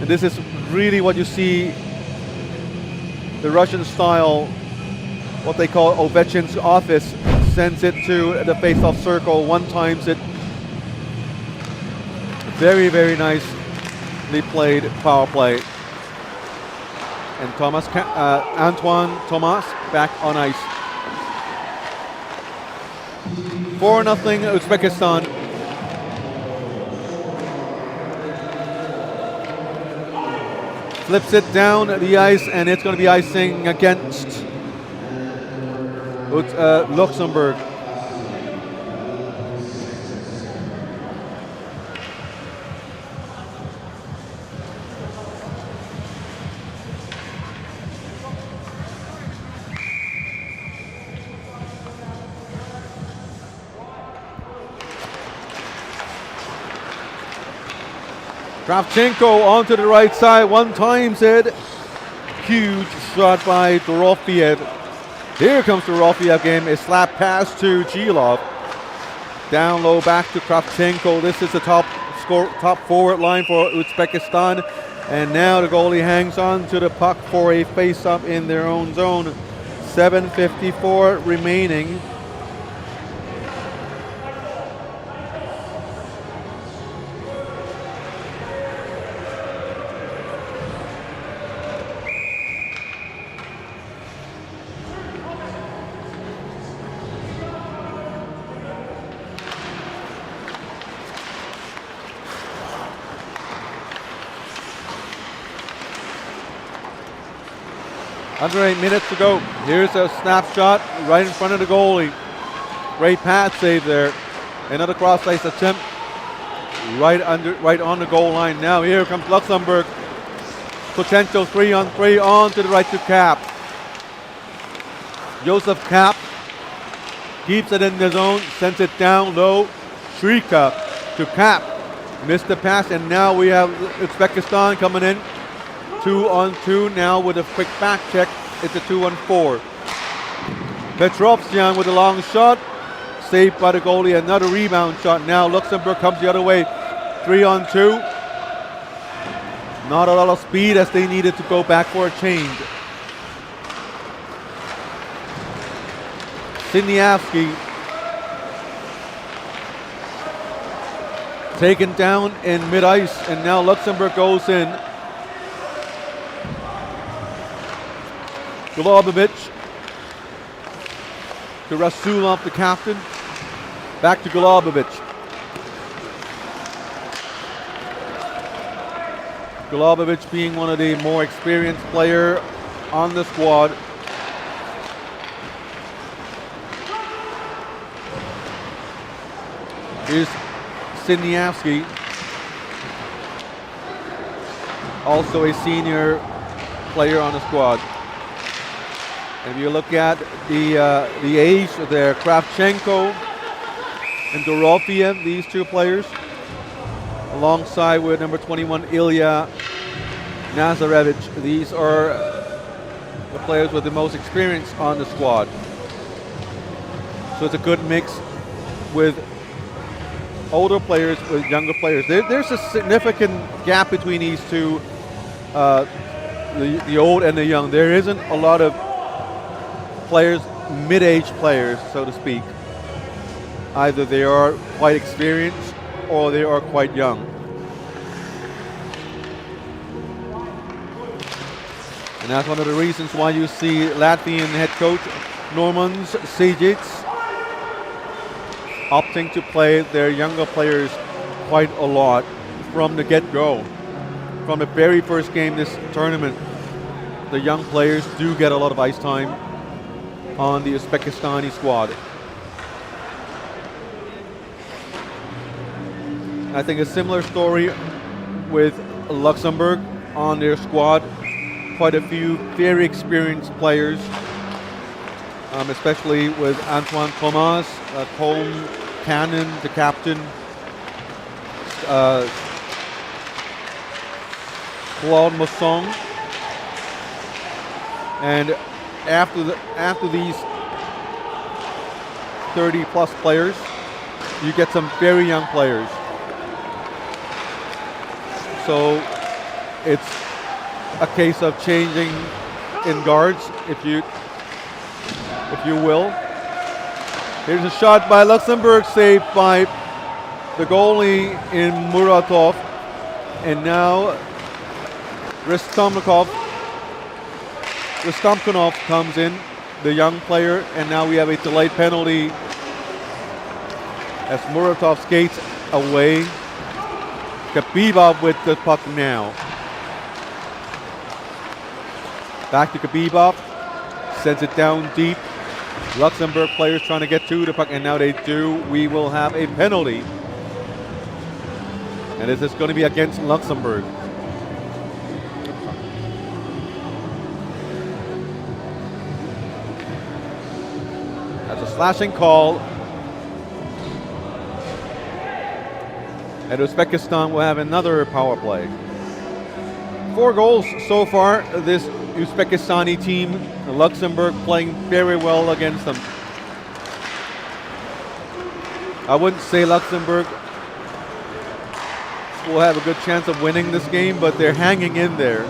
and this is really what you see, the Russian style, what they call Ovechkin's office, sends it to the face-off circle, one-times it. Very, very nicely played power play. And Antoine Thomas back on ice. 4-0 Uzbekistan. Flips it down the ice, and it's going to be icing against Luxembourg. Kravchenko onto the right side, one-times it. Huge shot by Dorofiev. Here comes the Dorofiev game. A slap pass to Gilov. Down low back to Kravchenko. This is the top forward line for Uzbekistan. And now the goalie hangs on to the puck for a face-up in their own zone. 7:54 remaining. Under 8 minutes to go. Here's a snapshot right in front of the goalie. Great pass save there. Another cross-ice attempt right on the goal line. Now here comes Luxembourg. Potential 3-on-3 on to the right to Cap. Joseph Cap keeps it in the zone, sends it down low. Shrika to Cap. Missed the pass, and now we have Uzbekistan coming in. 2-on-2 now with a quick back check. It's a 2-on-4. Petrovsian with a long shot. Saved by the goalie. Another rebound shot. Now Luxembourg comes the other way. 3-on-2. Not a lot of speed as they needed to go back for a change. Siniavsky taken down in mid-ice, and now Luxembourg goes in. Golubovic to Rasulov, the captain. Back to Golubovic. Golubovic being one of the more experienced player on the squad. Here's Siniavsky, also a senior player on the squad. If you look at the age there, Kravchenko and Dorofiev, these two players, alongside with number 21 Ilya Nazarevich. These are the players with the most experience on the squad. So it's a good mix with older players with younger players. There's a significant gap between these two, the old and the young. There isn't a lot of players, mid-age players, so to speak. Either they are quite experienced or they are quite young. And that's one of the reasons why you see Latvian head coach Normans Sijic opting to play their younger players quite a lot from the get-go. From the very first game this tournament, the young players do get a lot of ice time on the Uzbekistani squad. I think a similar story with Luxembourg on their squad. Quite a few very experienced players, especially with Antoine Thomas, Colm Cannon, the captain, Claude Masson. And after these 30 plus players, you get some very young players. So it's a case of changing in guards, if you will. Here's a shot by Luxembourg, saved by the goalie in Muratov, and now Ristomkov comes in, the young player, and now we have a delayed penalty as Muratov skates away. Kabibov with the puck now. Back to Kabibov, sends it down deep. Luxembourg players trying to get to the puck, and now they do. We will have a penalty. And this is going to be against Luxembourg. That's a slashing call. And Uzbekistan will have another power play. 4 goals so far, this Uzbekistani team. Luxembourg playing very well against them. I wouldn't say Luxembourg will have a good chance of winning this game, but they're hanging in there.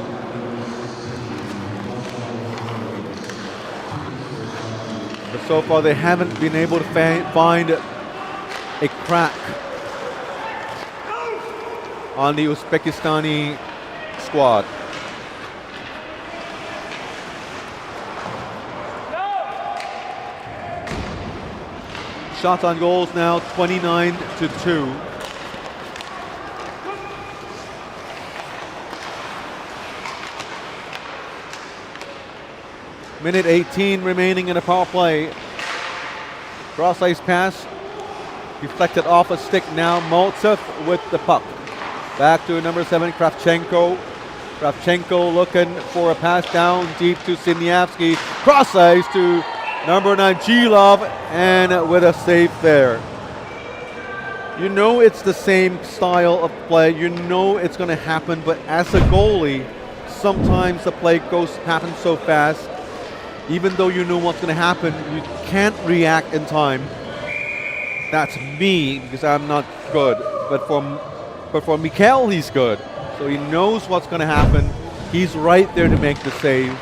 But so far they haven't been able to find a crack on the Uzbekistani squad. Shots on goals now, 29-2. Minute 18 remaining in a power play. Cross ice pass, deflected off a stick now. Maltsev with the puck. Back to number 7, Kravchenko. Kravchenko looking for a pass down deep to Siniavsky. Cross ice to number 9, Gilov, and with a save there. You know it's the same style of play. You know it's going to happen, but as a goalie, sometimes the play happens so fast. Even though you know what's going to happen, you can't react in time. That's me, because I'm not good. But for Mikhail, he's good. So he knows what's going to happen. He's right there to make the save.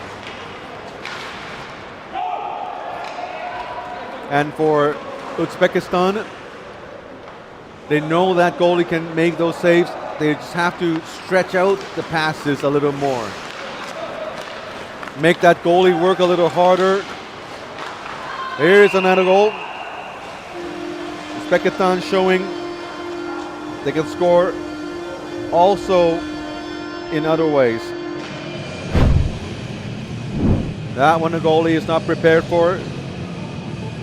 And for Uzbekistan, they know that goalie can make those saves. They just have to stretch out the passes a little more. Make that goalie work a little harder. Here's another goal. Uzbekistan showing they can score also in other ways. That one the goalie is not prepared for.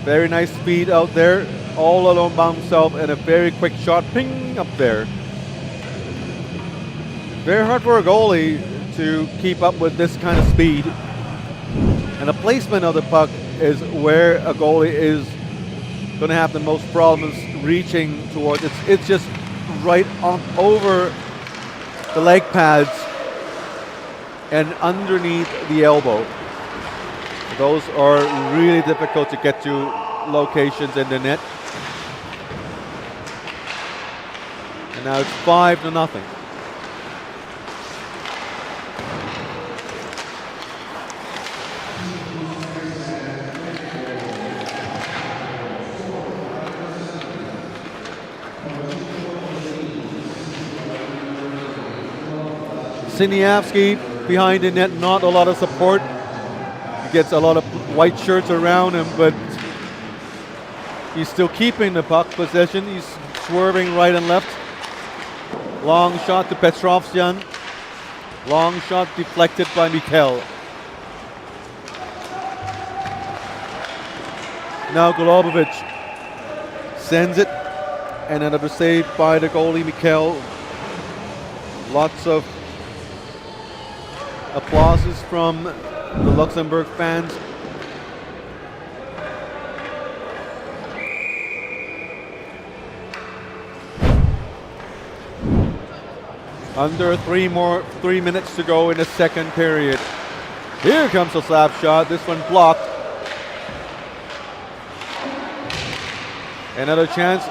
Very nice speed out there. all alone by himself, and a very quick shot, ping, up there. Very hard for a goalie to keep up with this kind of speed. And the placement of the puck is where a goalie is going to have the most problems reaching towards. It's just right on over the leg pads and underneath the elbow. Those are really difficult to get to locations in the net. And now it's 5-0. Siniavsky behind the net, not a lot of support. He gets a lot of white shirts around him, but he's still keeping the puck possession. He's swerving right and left. Long shot to Petrovsyan. Long shot deflected by Mikkel. Now Golubovic sends it, and another save by the goalie Mikkel. Lots of applauses from the Luxembourg fans. Under 3 minutes to go in the second period. Here comes a slap shot. This one blocked. Another chance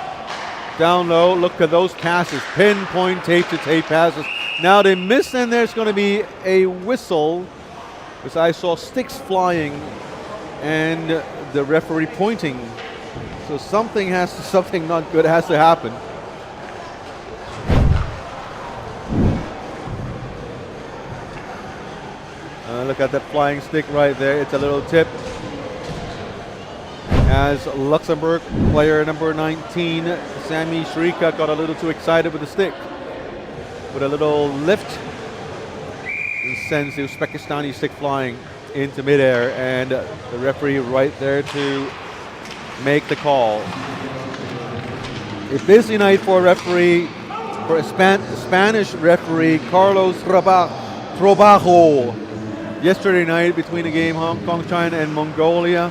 down low. Look at those passes. Pinpoint tape-to-tape passes. Now they miss, and there's going to be a whistle, because I saw sticks flying and the referee pointing. So something not good has to happen. Look at that flying stick right there. It's a little tip. As Luxembourg player number 19, Sami Shrika, got a little too excited with the stick. With a little lift, and sends the Uzbekistani stick flying into midair, and the referee right there to make the call. A busy night for a referee, for a Spanish referee, Carlos Trabajo. Yesterday night between the game Hong Kong, China, and Mongolia,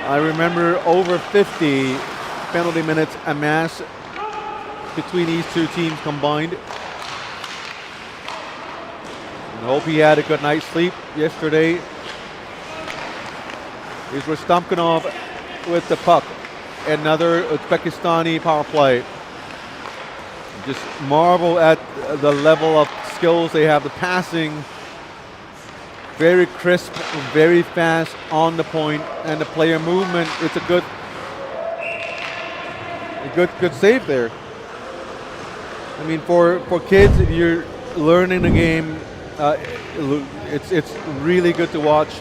I remember over 50 penalty minutes amassed between these two teams combined. I hope he had a good night's sleep yesterday. Here's Rustamkinov with the puck. Another Uzbekistani power play. Just marvel at the level of skills they have. The passing, very crisp, very fast on the point, and the player movement. It's a good save there. I mean, for kids, if you're learning the game, it's really good to watch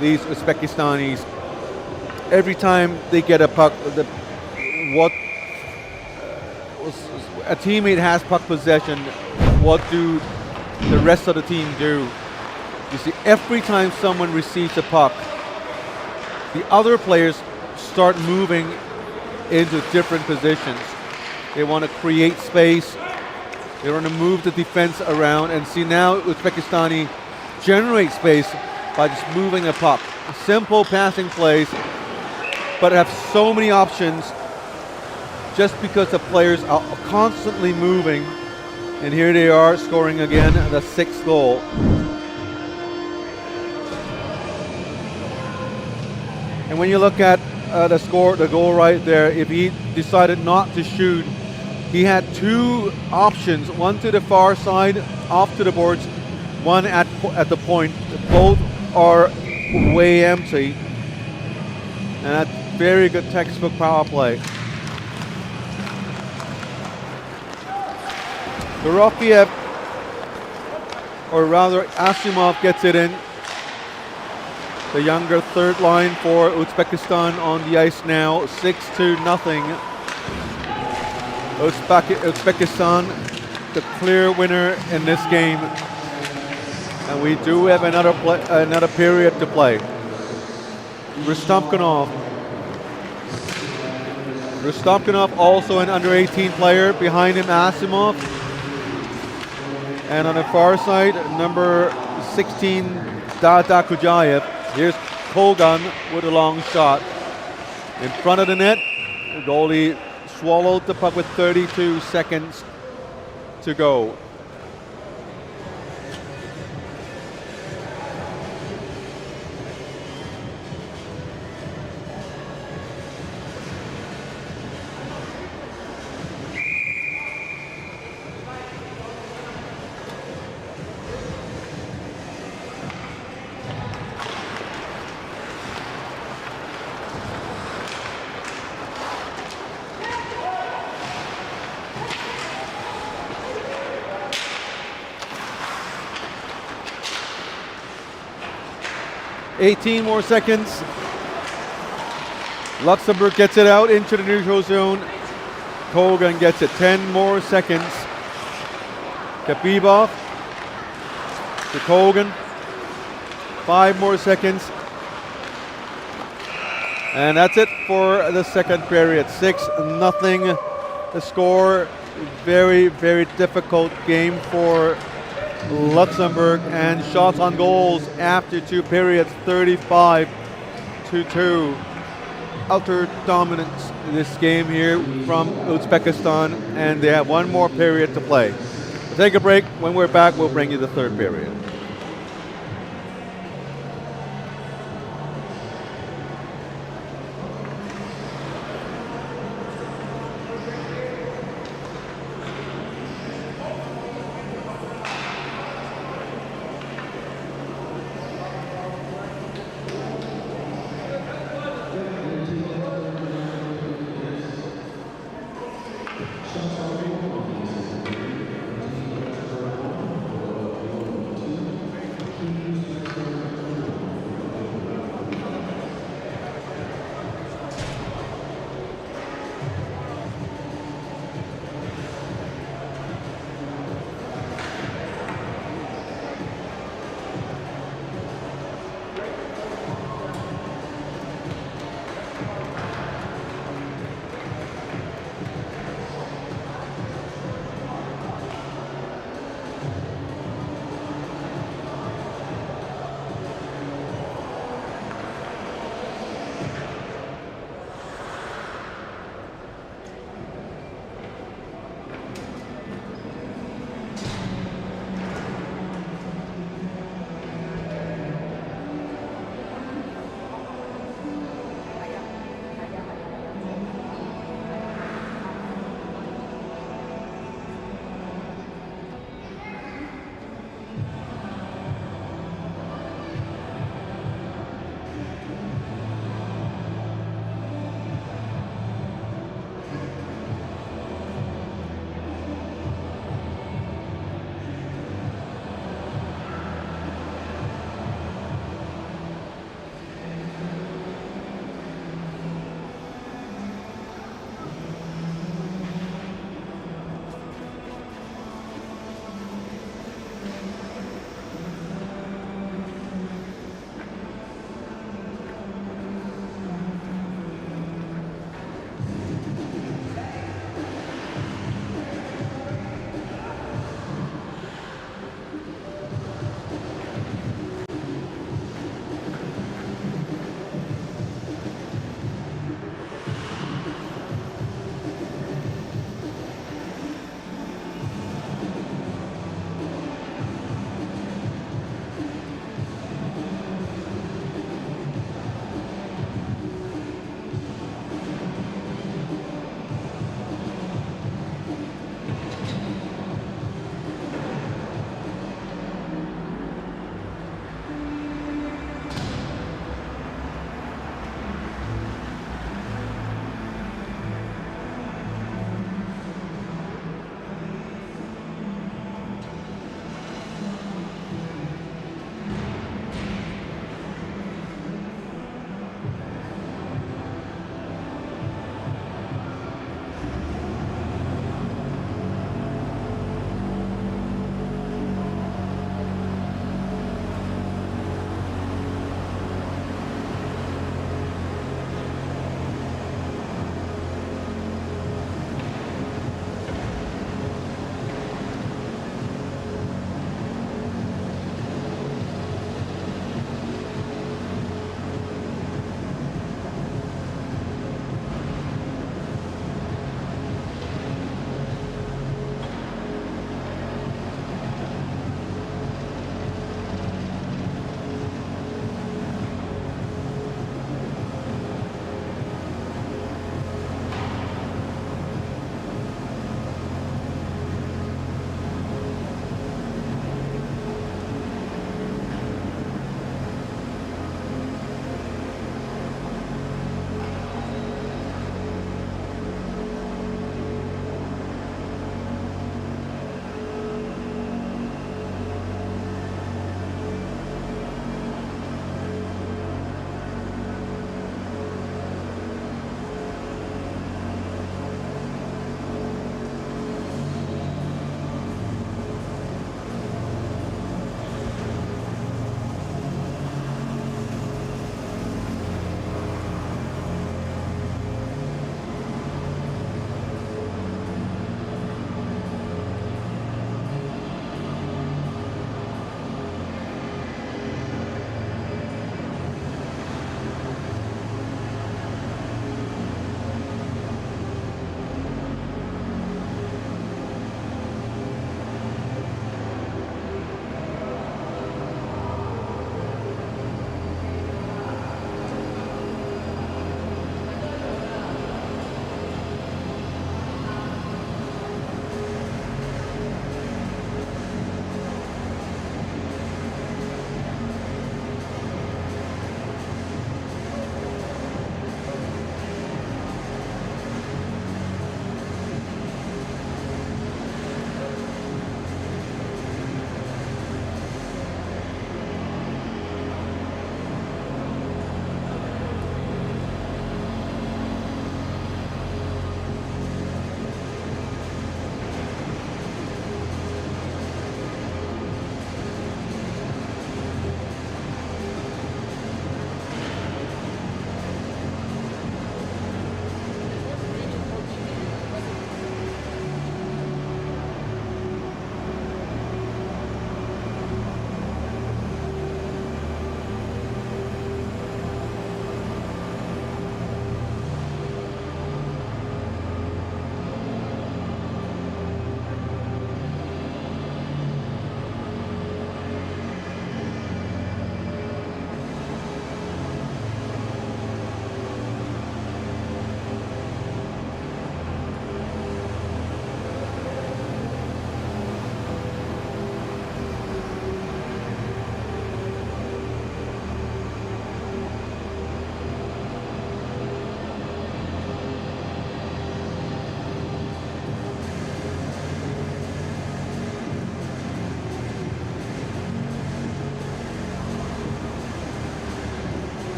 these Uzbekistanis. Every time they get a puck, a teammate has puck possession, what do the rest of the team do? You see, every time someone receives a puck, the other players start moving into different positions. They want to create space. They want to move the defense around, and see now Uzbekistani generate space by just moving a puck. Simple passing plays, but have so many options just because the players are constantly moving. And here they are scoring again, the 6th goal. And when you look at the goal right there, if he decided not to shoot, he had 2 options, one to the far side, off to the boards, one at the point. Both are way empty. And that's very good textbook power play. Dorofiev, or rather Asimov, gets it in. The younger third line for Uzbekistan on the ice now, 6-0. Uzbekistan, the clear winner in this game, and we do have another period to play. Rustamkinov Rostopkinov, also an under 18 player. Behind him, Asimov. And on the far side, number 16, Dada Kujayev. Here's Kogan with a long shot. In front of the net, the goalie swallowed the puck with 32 seconds to go. $18 more seconds. Luxembourg gets it out into the neutral zone. Kogan gets it. 10 more seconds. Kapibov to Kogan. 5 more seconds. And that's it for the second period. 6-0 the score. Very, very difficult game for Luxembourg, and shots on goals after 2 periods, 35-2. Utter dominance in this game here from Uzbekistan, and they have 1 more period to play. We'll take a break. When we're back, we'll bring you the third period.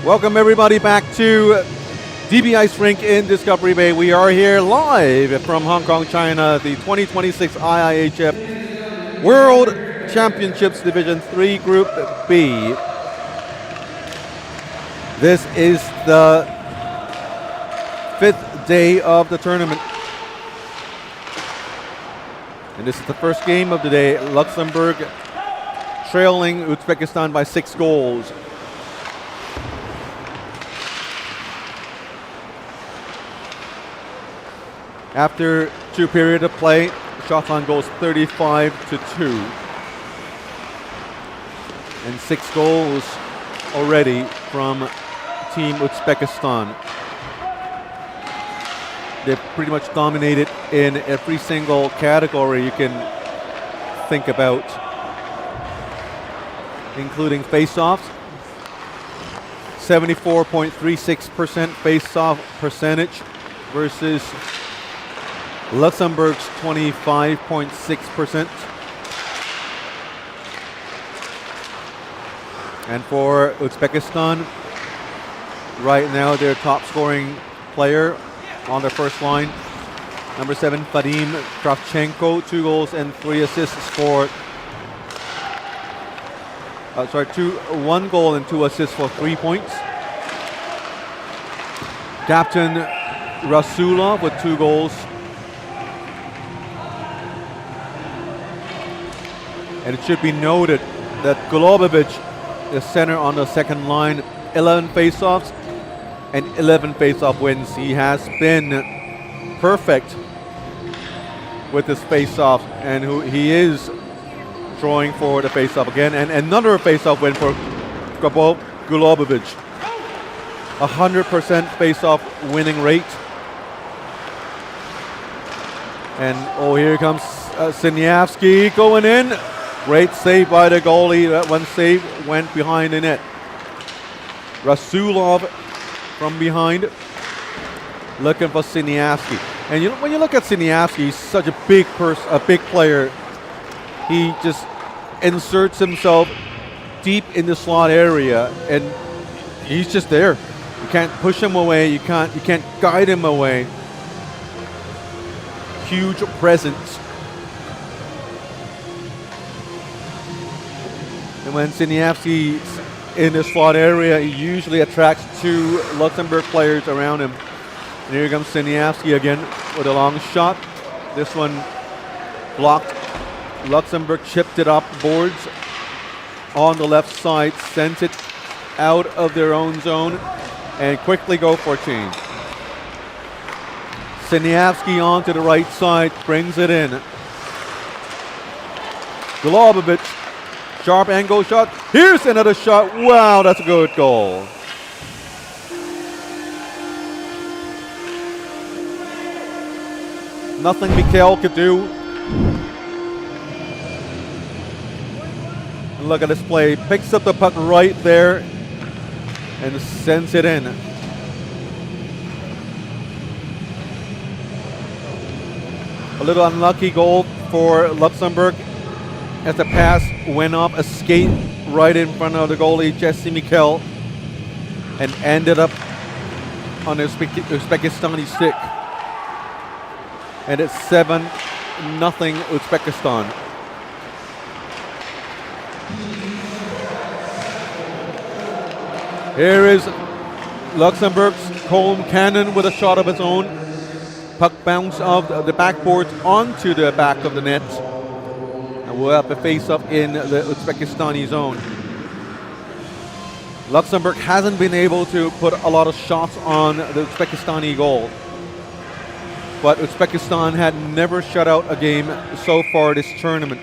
Welcome everybody back to DB Ice Rink in Discovery Bay. We are here live from Hong Kong, China, the 2026 IIHF World Championships Division 3 Group B. This is the 5th day of the tournament. And this is the first game of the day. Luxembourg trailing Uzbekistan by 6 goals. After 2 periods of play, shot on goals 35-2. And 6 goals already from Team Uzbekistan. They've pretty much dominated in every single category you can think about, including face-offs. 74.36% face-off percentage versus Luxembourg's 25.6%. And for Uzbekistan, right now their top scoring player on their first line, number 7 Vadim Kravchenko, 2 goals and 3 assists scored. 1 goal and 2 assists for 3 points. Captain Rasulov with 2 goals. And it should be noted that Golubovic is center on the second line, 11 face-offs and 11 face-off wins. He has been perfect with his face-off, and he is drawing for the face-off again. And another face-off win for Golubovic. 100% face-off winning rate. And here comes Siniavsky going in. Great save by the goalie. That one save went behind the net. Rasulov from behind, looking for Siniavsky. And when you look at Siniavsky, he's such a big player. He just inserts himself deep in the slot area, and he's just there. You can't push him away. You can't guide him away. Huge presence. And when Siniavsky's in the slot area, he usually attracts 2 Luxembourg players around him. And here comes Siniavsky again with a long shot. This one blocked. Luxembourg chipped it up boards on the left side, sent it out of their own zone, and quickly go for a change. Siniavsky onto the right side, brings it in. Golubovic. Sharp angle shot. Here's another shot. Wow, that's a good goal. Nothing Mikhail could do. Look at this play. Picks up the puck right there and sends it in. A little unlucky goal for Luxembourg, as the pass went off a skate right in front of the goalie, Jesse Mikhail, and ended up on the Uzbekistani stick. And it's 7-0 Uzbekistan. Here is Luxembourg's Colm Cannon with a shot of his own. Puck bounce off the backboard onto the back of the net. We'll have a face-up in the Uzbekistani zone. Luxembourg hasn't been able to put a lot of shots on the Uzbekistani goal. But Uzbekistan had never shut out a game so far this tournament.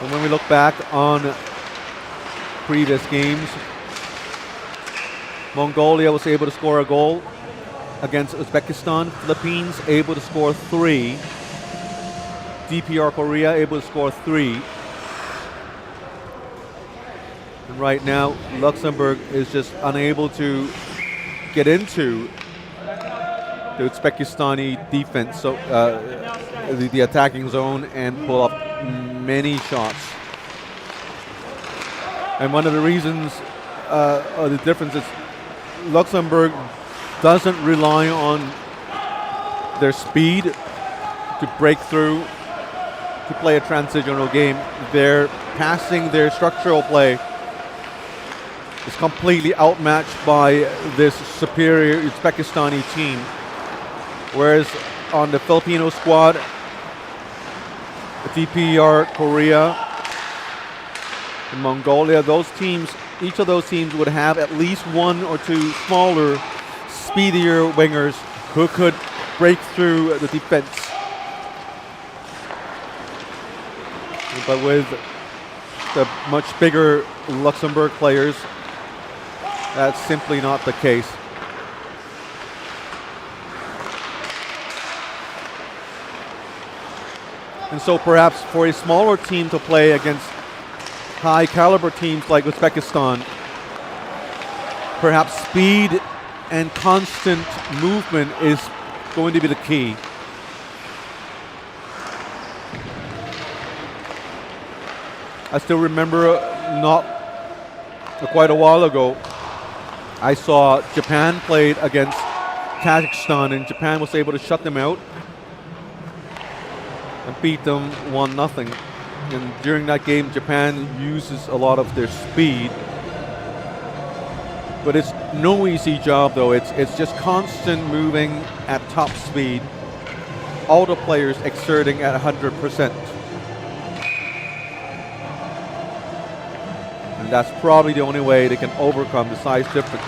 And when we look back on previous games, Mongolia was able to score a goal against Uzbekistan. Philippines able to score 3. DPR Korea able to score 3. And right now, Luxembourg is just unable to get into the Uzbekistani defense, so the attacking zone, and pull up many shots. And one of the reasons, or the difference is, Luxembourg doesn't rely on their speed to break through, to play a transitional game. Their passing, their structural play is completely outmatched by this superior Uzbekistani team. Whereas on the Filipino squad, the DPR, Korea, and Mongolia, those teams, each of those teams would have at least one or two smaller, speedier wingers who could break through the defense. But with the much bigger Luxembourg players, that's simply not the case. And so perhaps for a smaller team to play against high caliber teams like Uzbekistan, perhaps speed and constant movement is going to be the key. I still remember quite a while ago, I saw Japan played against Kazakhstan, and Japan was able to shut them out and beat them 1-0. And during that game, Japan uses a lot of their speed. But it's no easy job, though. It's just constant moving at top speed. All the players exerting at 100%. And that's probably the only way they can overcome the size difference.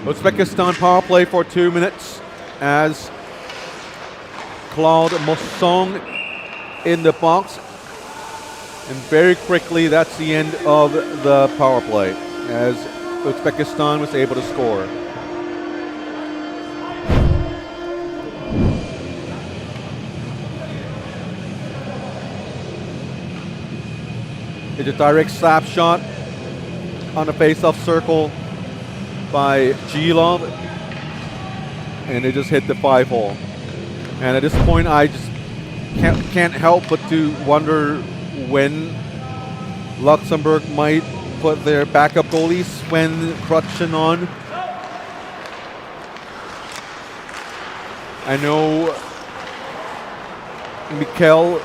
Uzbekistan power play for 2 minutes as Claude Mossong in the box. And very quickly, that's the end of the power play as Uzbekistan was able to score. It's a direct slap shot on the face-off circle by Gilov, and it just hit the 5-hole. And at this point, I just can't help but to wonder when Luxembourg might put their backup goalie Sven Krutchen on. I know Mikkel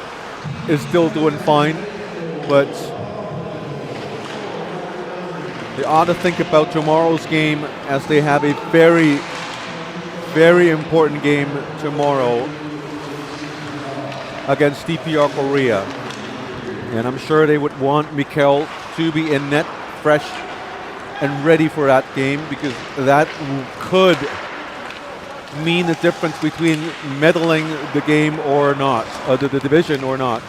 is still doing fine, but they ought to think about tomorrow's game, as they have a very, very important game tomorrow against DPR Korea. And I'm sure they would want Mikkel to be in net, fresh and ready for that game, because that could mean the difference between meddling the game or not, the division or not.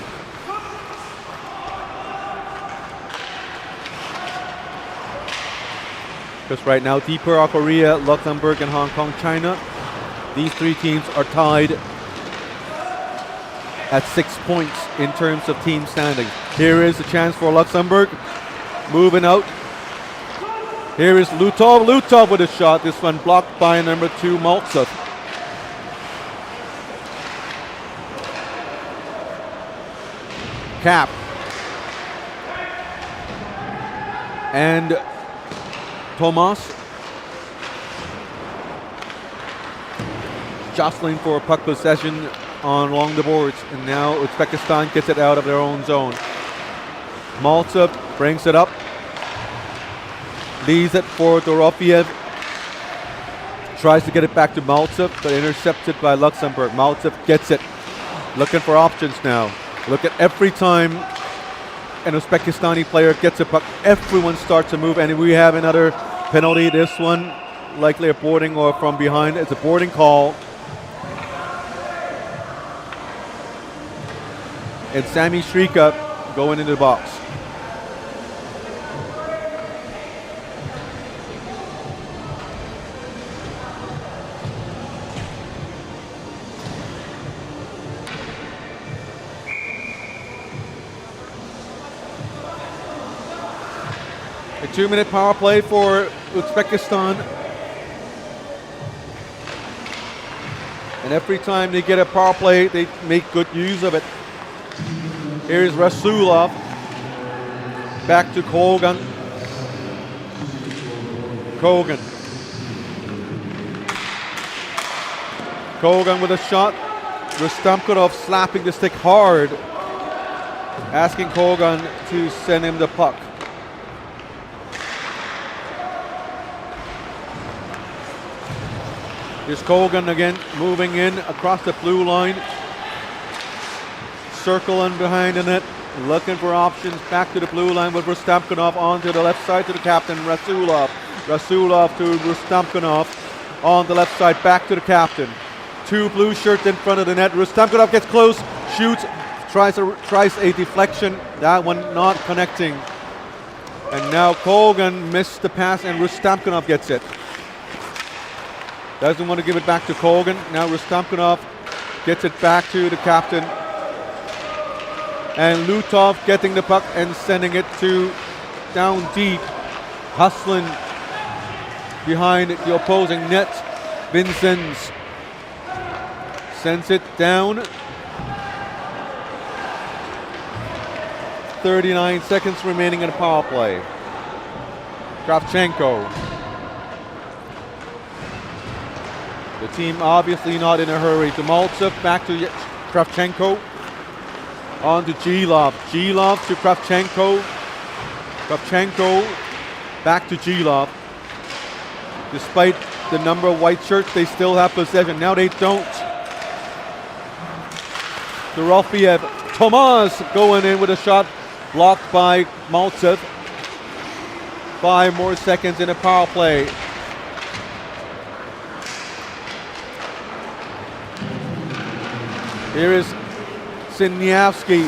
Because right now, DPR Korea, Luxembourg, and Hong Kong, China, these three teams are tied at 6 points in terms of team standing. Here is a chance for Luxembourg, moving out. Here is Lutov. Lutov with a shot. This one blocked by number 2, Maltsev. Cap. And Tomas jostling for a puck possession along the boards, and now Uzbekistan gets it out of their own zone. Maltsev brings it up, leaves it for Dorofiev, tries to get it back to Maltsev, but intercepted by Luxembourg. Maltsev gets it, looking for options now. Look at every time an Uzbekistani player gets a puck, everyone starts to move, and we have another penalty. This one likely a boarding or from behind. It's a boarding call. And Sami Shrika going into the box. 2-minute power play for Uzbekistan. And every time they get a power play, they make good use of it. Here's Rasulov. Back to Kogan. Kogan with a shot. Rustamkhanov slapping the stick hard, asking Kogan to send him the puck. Here's Kogan again, moving in across the blue line. Circling behind the net, looking for options. Back to the blue line with Rustamkhanov onto the left side to the captain, Rasulov. Rasulov to Rustamkhanov on the left side, back to the captain. 2 blue shirts in front of the net. Rustamkhanov gets close, shoots, tries a deflection. That one not connecting. And now Kogan missed the pass and Rustamkhanov gets it. Doesn't want to give it back to Kogan. Now Rustamkhanov gets it back to the captain. And Lutov getting the puck and sending it to down deep. Hustling behind the opposing net. Vincents sends it down. 39 seconds remaining in the power play. Kravchenko. The team obviously not in a hurry. To Maltsev, back to Kravchenko. On to Gilov. Gilov to Kravchenko. Kravchenko back to Gilov. Despite the number of white shirts, they still have possession. Now they don't. Dorofiev. Tomas going in with a shot blocked by Maltsev. 5 more seconds in a power play. Here is Siniavsky.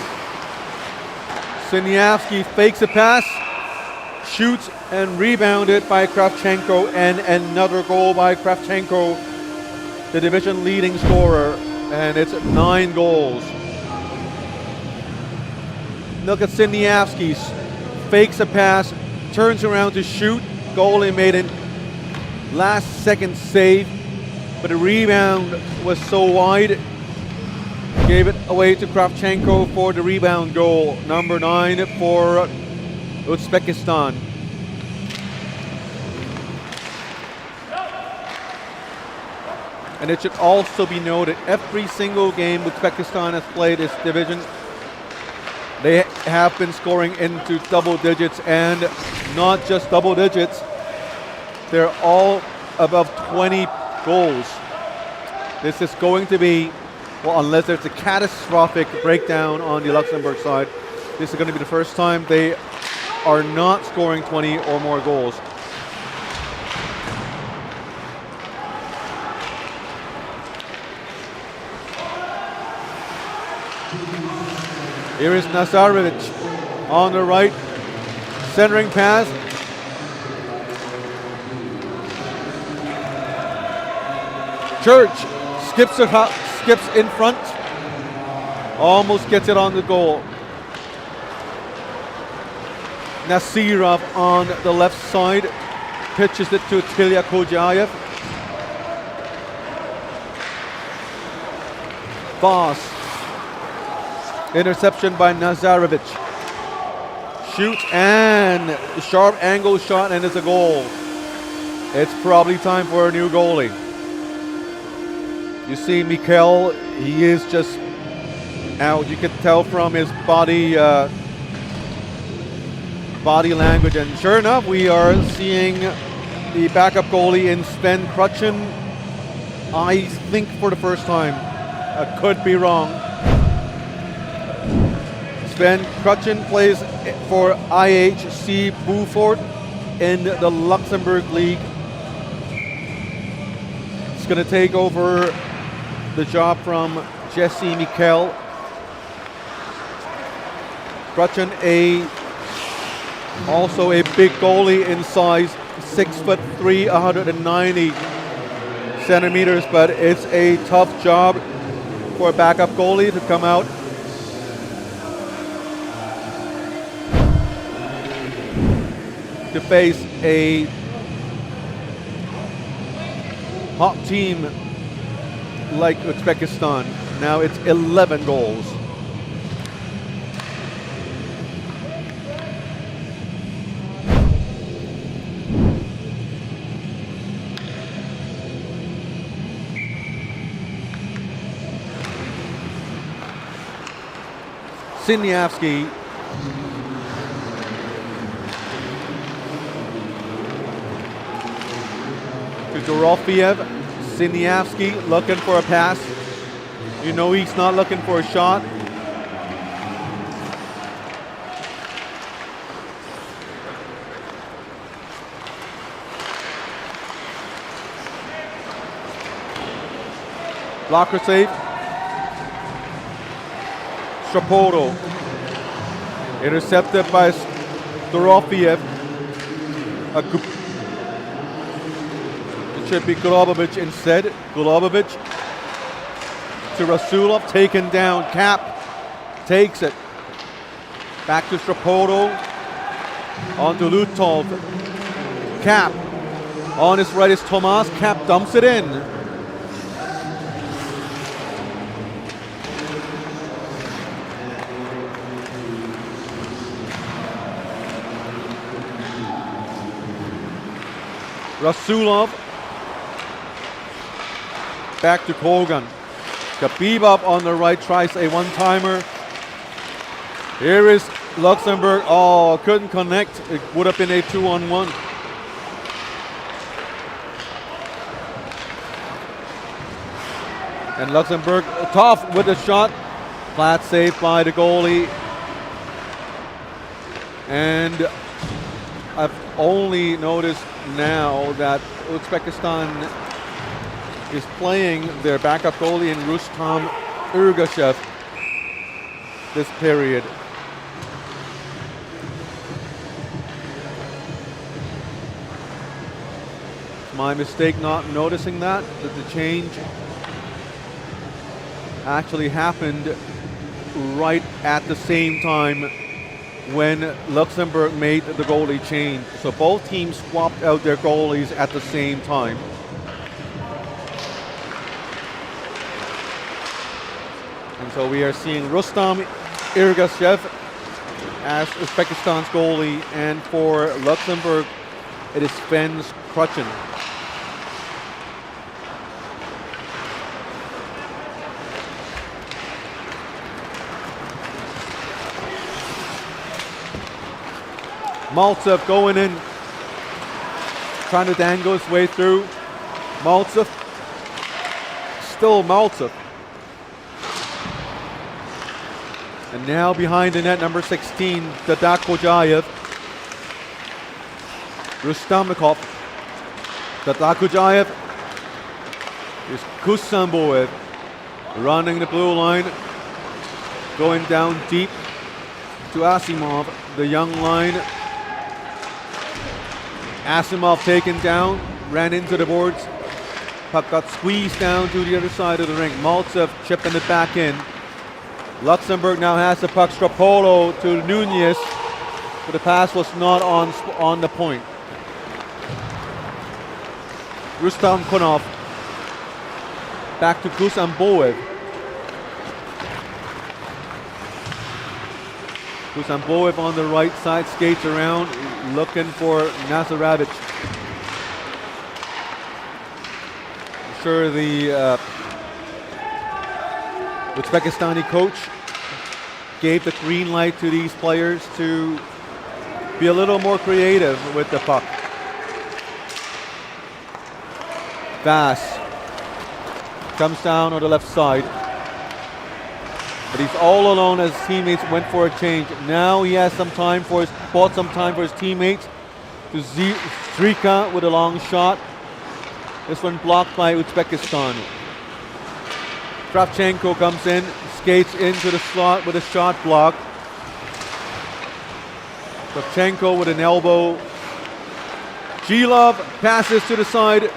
Siniavsky fakes a pass, shoots and rebounded by Kravchenko, and another goal by Kravchenko, the division leading scorer, and it's 9 goals. Look at Siniavsky, fakes a pass, turns around to shoot, goalie made a last second save, but the rebound was so wide, gave it away to Kravchenko for the rebound goal, number 9 for Uzbekistan. And it should also be noted, every single game Uzbekistan has played this division, they have been scoring into double digits, and not just double digits, they're all above 20 goals. This is going to be, well, unless there's a catastrophic breakdown on the Luxembourg side, this is going to be the first time they are not scoring 20 or more goals. Here is Nazarevic on the right, centering pass. Church skips in front, almost gets it on the goal. Nasirov on the left side, pitches it to Tilya Kodjayev. Voss. Interception by Nazarevic. Shoots and a sharp angle shot, and it's a goal. It's probably time for a new goalie. You see Mikhail, he is just out. You can tell from his body language, and sure enough, we are seeing the backup goalie in Sven Krutchen, I think for the first time. I could be wrong. Sven Krutchen plays for IHC Beaufort in the Luxembourg League. He's going to take over the job from Jesse Mikkel. Krutchen, also a big goalie in size, 6'3", 190 centimeters, but it's a tough job for a backup goalie to come out. to face a hot team like Uzbekistan. Now it's 11 goals. Siniavsky to Dorofiev. Siniavsky looking for a pass. You know he's not looking for a shot. Blocker save. Shapoto. Intercepted by Dorofiev. It should be Golubovic instead. Golubovic to Rasulov, taken down. Cap takes it. Back to Shapoto. On to Lutov. Cap. On his right is Tomas. Cap dumps it in. Rasulov. Back to Kogan. Khabibov on the right tries a one-timer. Here is Luxembourg. Oh, couldn't connect. It would have been a 2-on-1. And Luxembourg tough with the shot. Flat save by the goalie. And I've only noticed now that Uzbekistan is playing their backup goalie in Rustam Ergashev this period. It's my mistake not noticing that the change actually happened right at the same time when Luxembourg made the goalie change. So both teams swapped out their goalies at the same time. And so we are seeing Rustam Ergashev as Uzbekistan's goalie, and for Luxembourg it is Sven Krutchen. Maltsev going in, trying to dangle his way through. Maltsev, still Maltsev. And now behind the net, number 16, Dadak Kojayev. Rustamnikov. Dadak Kojayev is Kusamboev running the blue line, going down deep to Asimov, the young line. Asimov taken down, ran into the boards. Puck got squeezed down to the other side of the rink. Maltsev chipping it back in. Luxembourg now has the puck. Stropolo to Nunez, but the pass was not on the point. Rustam Konov back to Kusamboev. Kusamboev on the right side, skates around, looking for Nazarevic. I'm sure the Uzbekistani coach gave the green light to these players to be a little more creative with the puck. Vass comes down on the left side, but he's all alone as his teammates went for a change. Now he has bought some time for his teammates. To Zrika with a long shot. This one blocked by Uzbekistan. Kravchenko comes in, skates into the slot with a shot block. Kravchenko with an elbow. Gilov passes to the side.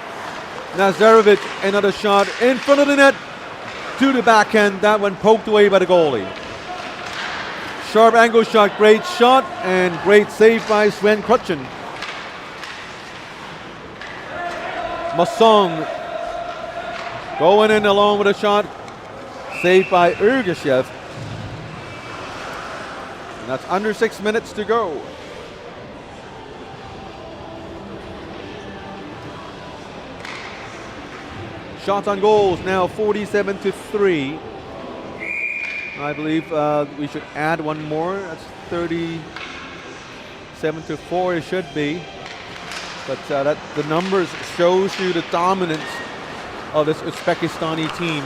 Nazarevic, another shot in front of the net to the backhand. That one poked away by the goalie. Sharp angle shot, great shot, and great save by Sven Krutchen. Masong going in alone with a shot. Saved by IIHF. And that's under 6 minutes to go. Shots on goals now 47-3. I believe we should add one more. That's 37-4 it should be. But the numbers shows you the dominance of this Uzbekistani team.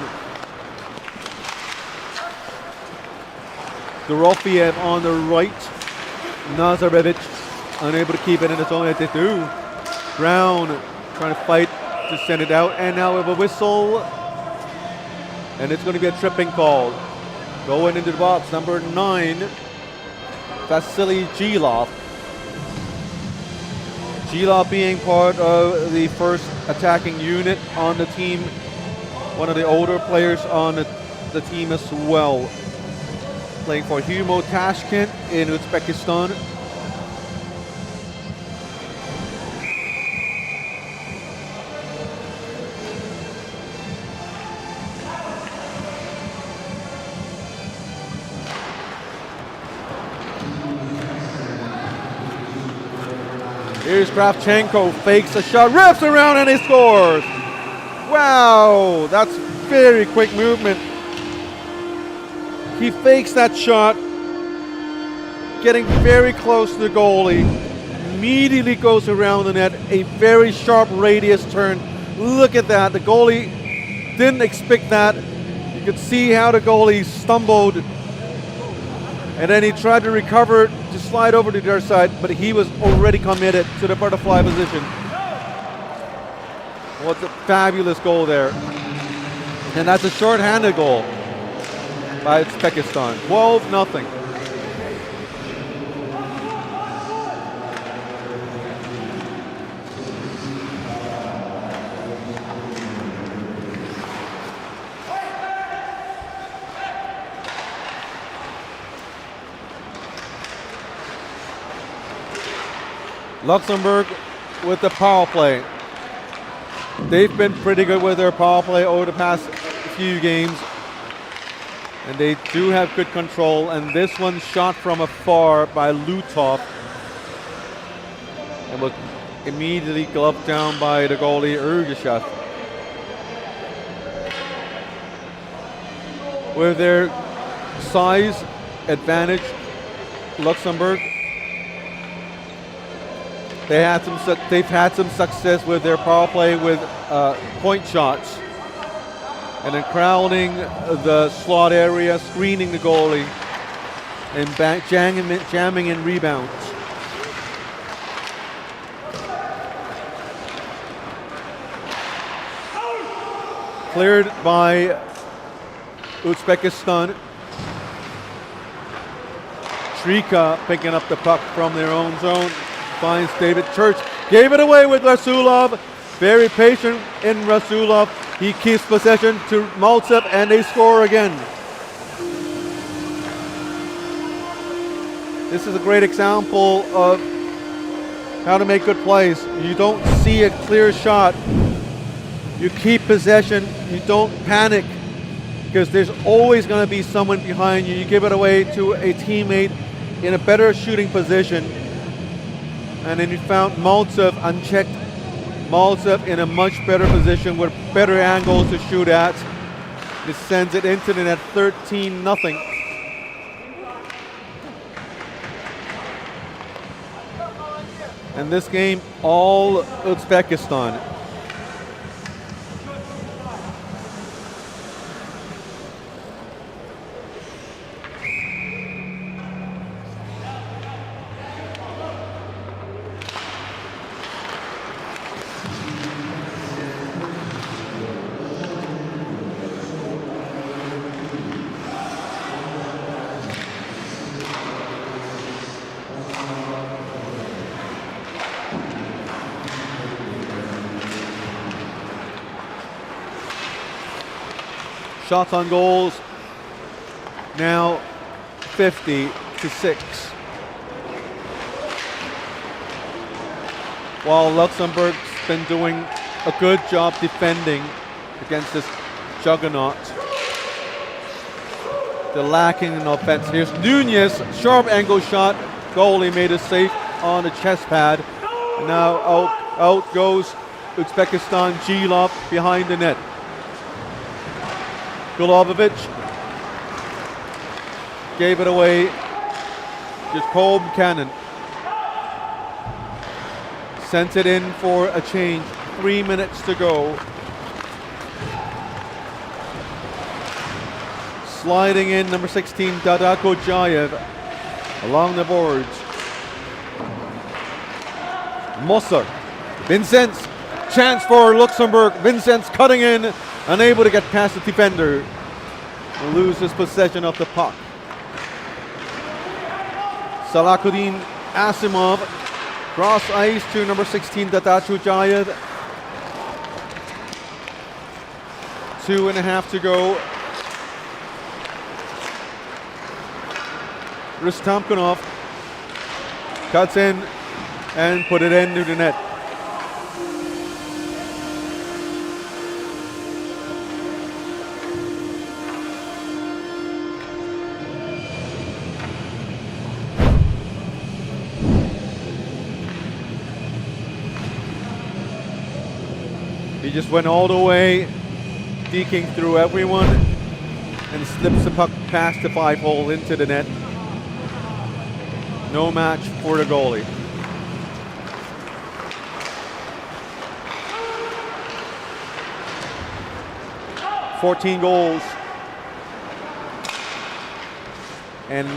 Dorofiev on the right. Nazarevic unable to keep it in his own. They do. Brown trying to fight to send it out. And now we have a whistle. And it's going to be a tripping call. Going into the box, number 9, Vasily Gilov. Gilov being part of the first attacking unit on the team. One of the older players on the team as well. Playing for Humo Tashkent in Uzbekistan. Here's Kravchenko, fakes a shot, rips around and he scores. Wow, that's very quick movement. He fakes that shot, getting very close to the goalie. Immediately goes around the net, a very sharp radius turn. Look at that, the goalie didn't expect that. You could see how the goalie stumbled. And then he tried to recover to slide over to the other side, but he was already committed to the butterfly position. What a fabulous goal there. And that's a short-handed goal by Uzbekistan. 12-0. Luxembourg with the power play. They've been pretty good with their power play over the past few games. And they do have good control. And this one shot from afar by Lutov. And was immediately gloved down by the goalie IIHF. With their size advantage, Luxembourg, they've had some success with their power play with point shots. And then crowding the slot area, screening the goalie, and jamming in rebounds. Cleared by Uzbekistan. Shrika picking up the puck from their own zone. Finds David Church. Gave it away with Rasulov. Very patient in Rasulov. He keeps possession to Maltsev and they score again. This is a great example of how to make good plays. You don't see a clear shot. You keep possession. You don't panic because there's always going to be someone behind you. You give it away to a teammate in a better shooting position. And then you found Maltsev unchecked. Maltsev in a much better position with better angles to shoot at. This sends it into the net 13-0. And this game, all Uzbekistan. Shots on goals, now 50-6. While Luxembourg's been doing a good job defending against this juggernaut. They're lacking in offense. Here's Nunez, sharp angle shot. Goalie made it safe on the chest pad. And now out goes Uzbekistan. Gilov behind the net. Gulovic gave it away. Just cold cannon. Sent it in for a change. 3 minutes to go. Sliding in, number 16, Dadako Jayev along the boards. Moser. Vincent's chance for Luxembourg. Vincent's cutting in, unable to get past the defender. Loses possession of the puck. Salahuddin Asimov. Cross ice to number 16, Dadako Jayev. 2.5 to go. Rustamkonov cuts in and put it into the net. He just went all the way, deking through everyone and slips the puck past the 5-hole into the net. No match for the goalie. "14 goals. And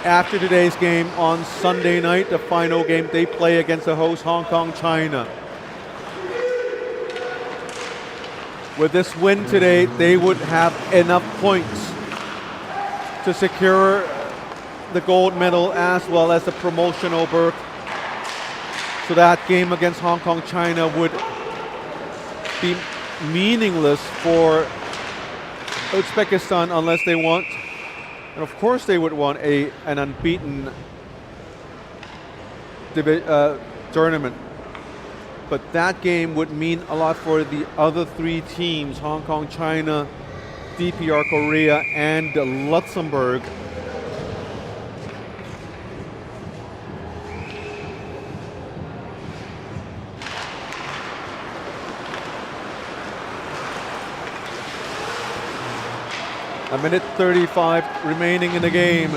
after today's game on Sunday night, the final game, they play against the host Hong Kong, China. With this win today, they would have enough points to secure the gold medal as well as the promotional berth. So that game against Hong Kong, China would be meaningless for Uzbekistan unless they want, and of course they would want an unbeaten tournament. But that game would mean a lot for the other 3 teams, Hong Kong, China, DPR Korea, and Luxembourg. A minute 35 remaining in the game.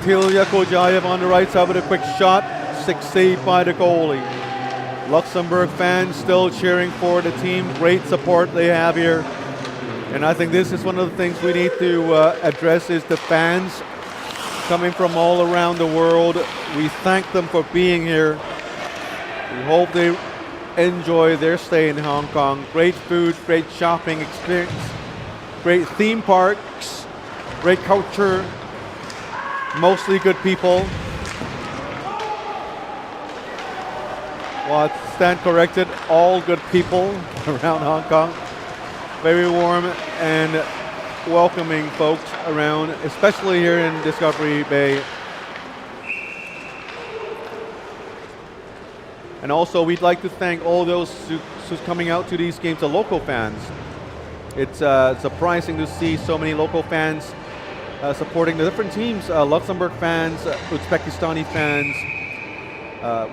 Tilya Kojayev on the right side with a quick shot. 6 saved by the goalie. Luxembourg fans still cheering for the team. Great support they have here. And I think this is one of the things we need to address is the fans coming from all around the world. We thank them for being here. We hope they enjoy their stay in Hong Kong. Great food, great shopping experience, great theme parks, great culture, mostly good people. Well, I stand corrected, all good people around Hong Kong. Very warm and welcoming folks around, especially here in Discovery Bay. And also, we'd like to thank all those who's coming out to these games, the local fans. It's surprising to see so many local fans supporting the different teams. Luxembourg fans, Uzbekistani fans.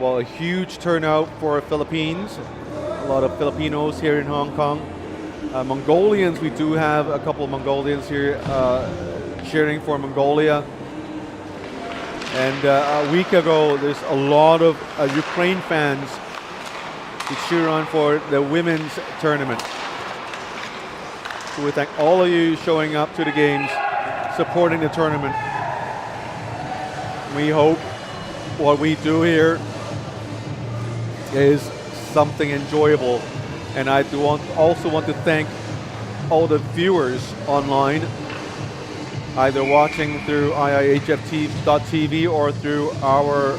Well, a huge turnout for Philippines. A lot of Filipinos here in Hong Kong. Mongolians, we do have a couple of Mongolians here cheering for Mongolia. And a week ago, there's a lot of Ukraine fans to cheer on for the women's tournament. So we thank all of you showing up to the games, supporting the tournament. We hope what we do here is something enjoyable. And I do also want to thank all the viewers online, either watching through IIHF.TV or through our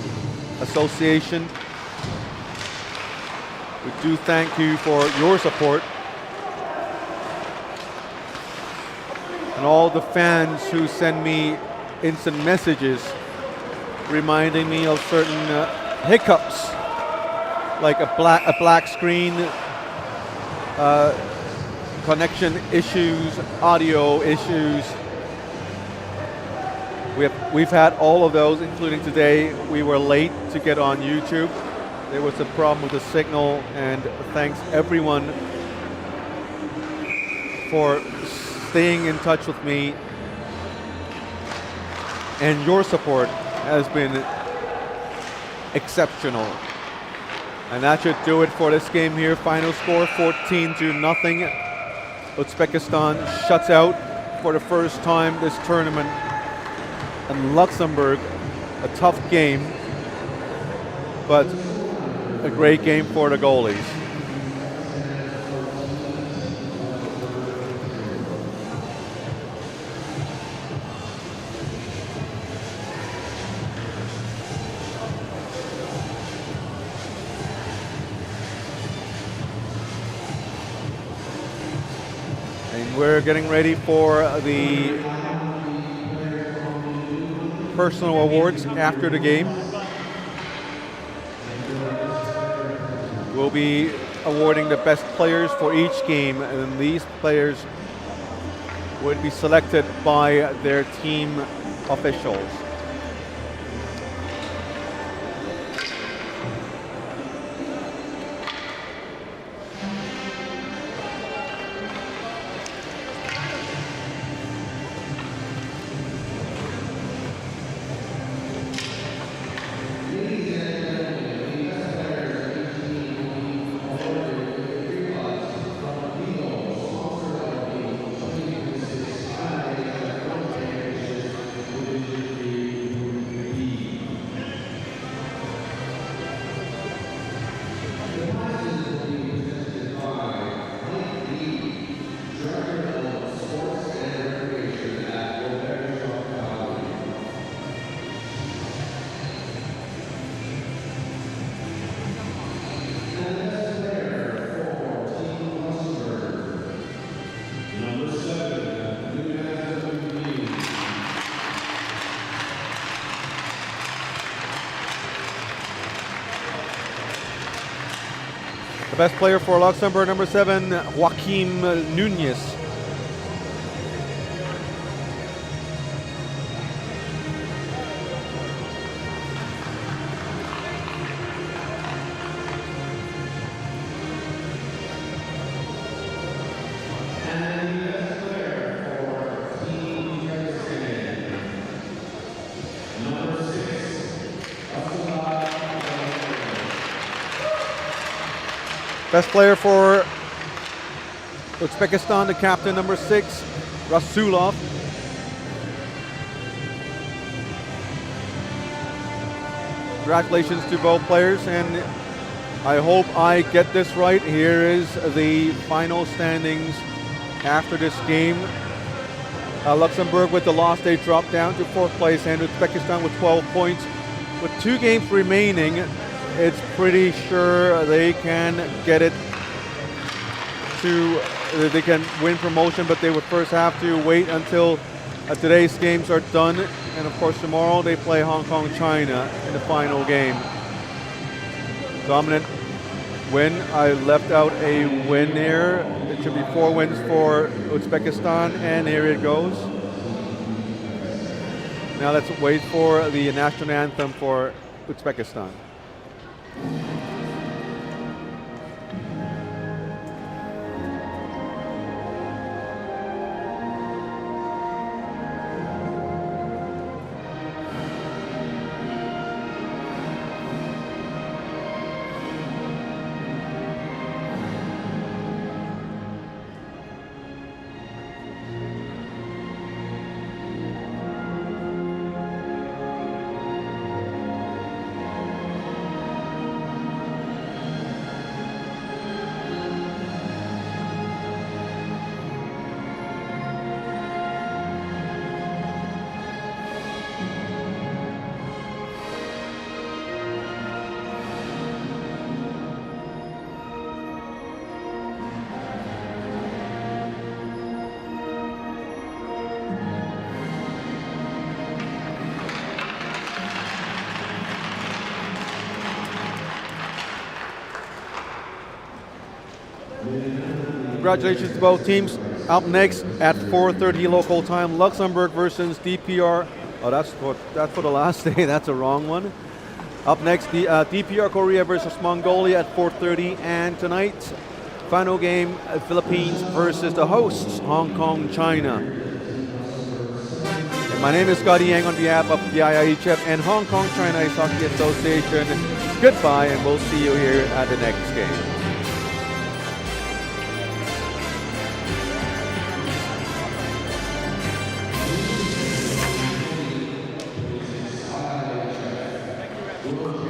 association. We do thank you for your support. And all the fans who send me instant messages reminding me of certain hiccups, like a black screen, connection issues, audio issues. We've had all of those, including today. We were late to get on YouTube. There was a problem with the signal, and thanks everyone for staying in touch with me. And your support has been exceptional. And that should do it for this game here. Final score 14-0. Uzbekistan shuts out for the first time this tournament. And Luxembourg, a tough game, but a great game for the goalies. And we're getting ready for the personal awards after the game. We'll be awarding the best players for each game, and these players would be selected by their team officials. The best player for Luxembourg, number 7, Joachim Nunez. Best player for Uzbekistan, the captain, number 6, Rasulov. Congratulations to both players, and I hope I get this right. Here is the final standings after this game. Luxembourg with the loss, they dropped down to 4th place, and Uzbekistan with 12 points. With 2 games remaining, it's pretty sure they can get it to, they can win promotion, but they would first have to wait until today's games are done. And of course tomorrow they play Hong Kong, China in the final game. Dominant win. I left out a win there. It should be 4 wins for Uzbekistan, and here it goes. Now let's wait for the national anthem for Uzbekistan. Congratulations to both teams. Up next at 4:30 local time, Luxembourg versus DPR. Oh, that's for the last day. That's a wrong one. Up next, the DPR Korea versus Mongolia at 4:30, and tonight, final game, Philippines versus the hosts, Hong Kong, China. And my name is Scotty Yang on behalf of the IIHF and Hong Kong China Ice Hockey Association. Goodbye, and we'll see you here at the next game. Thank you.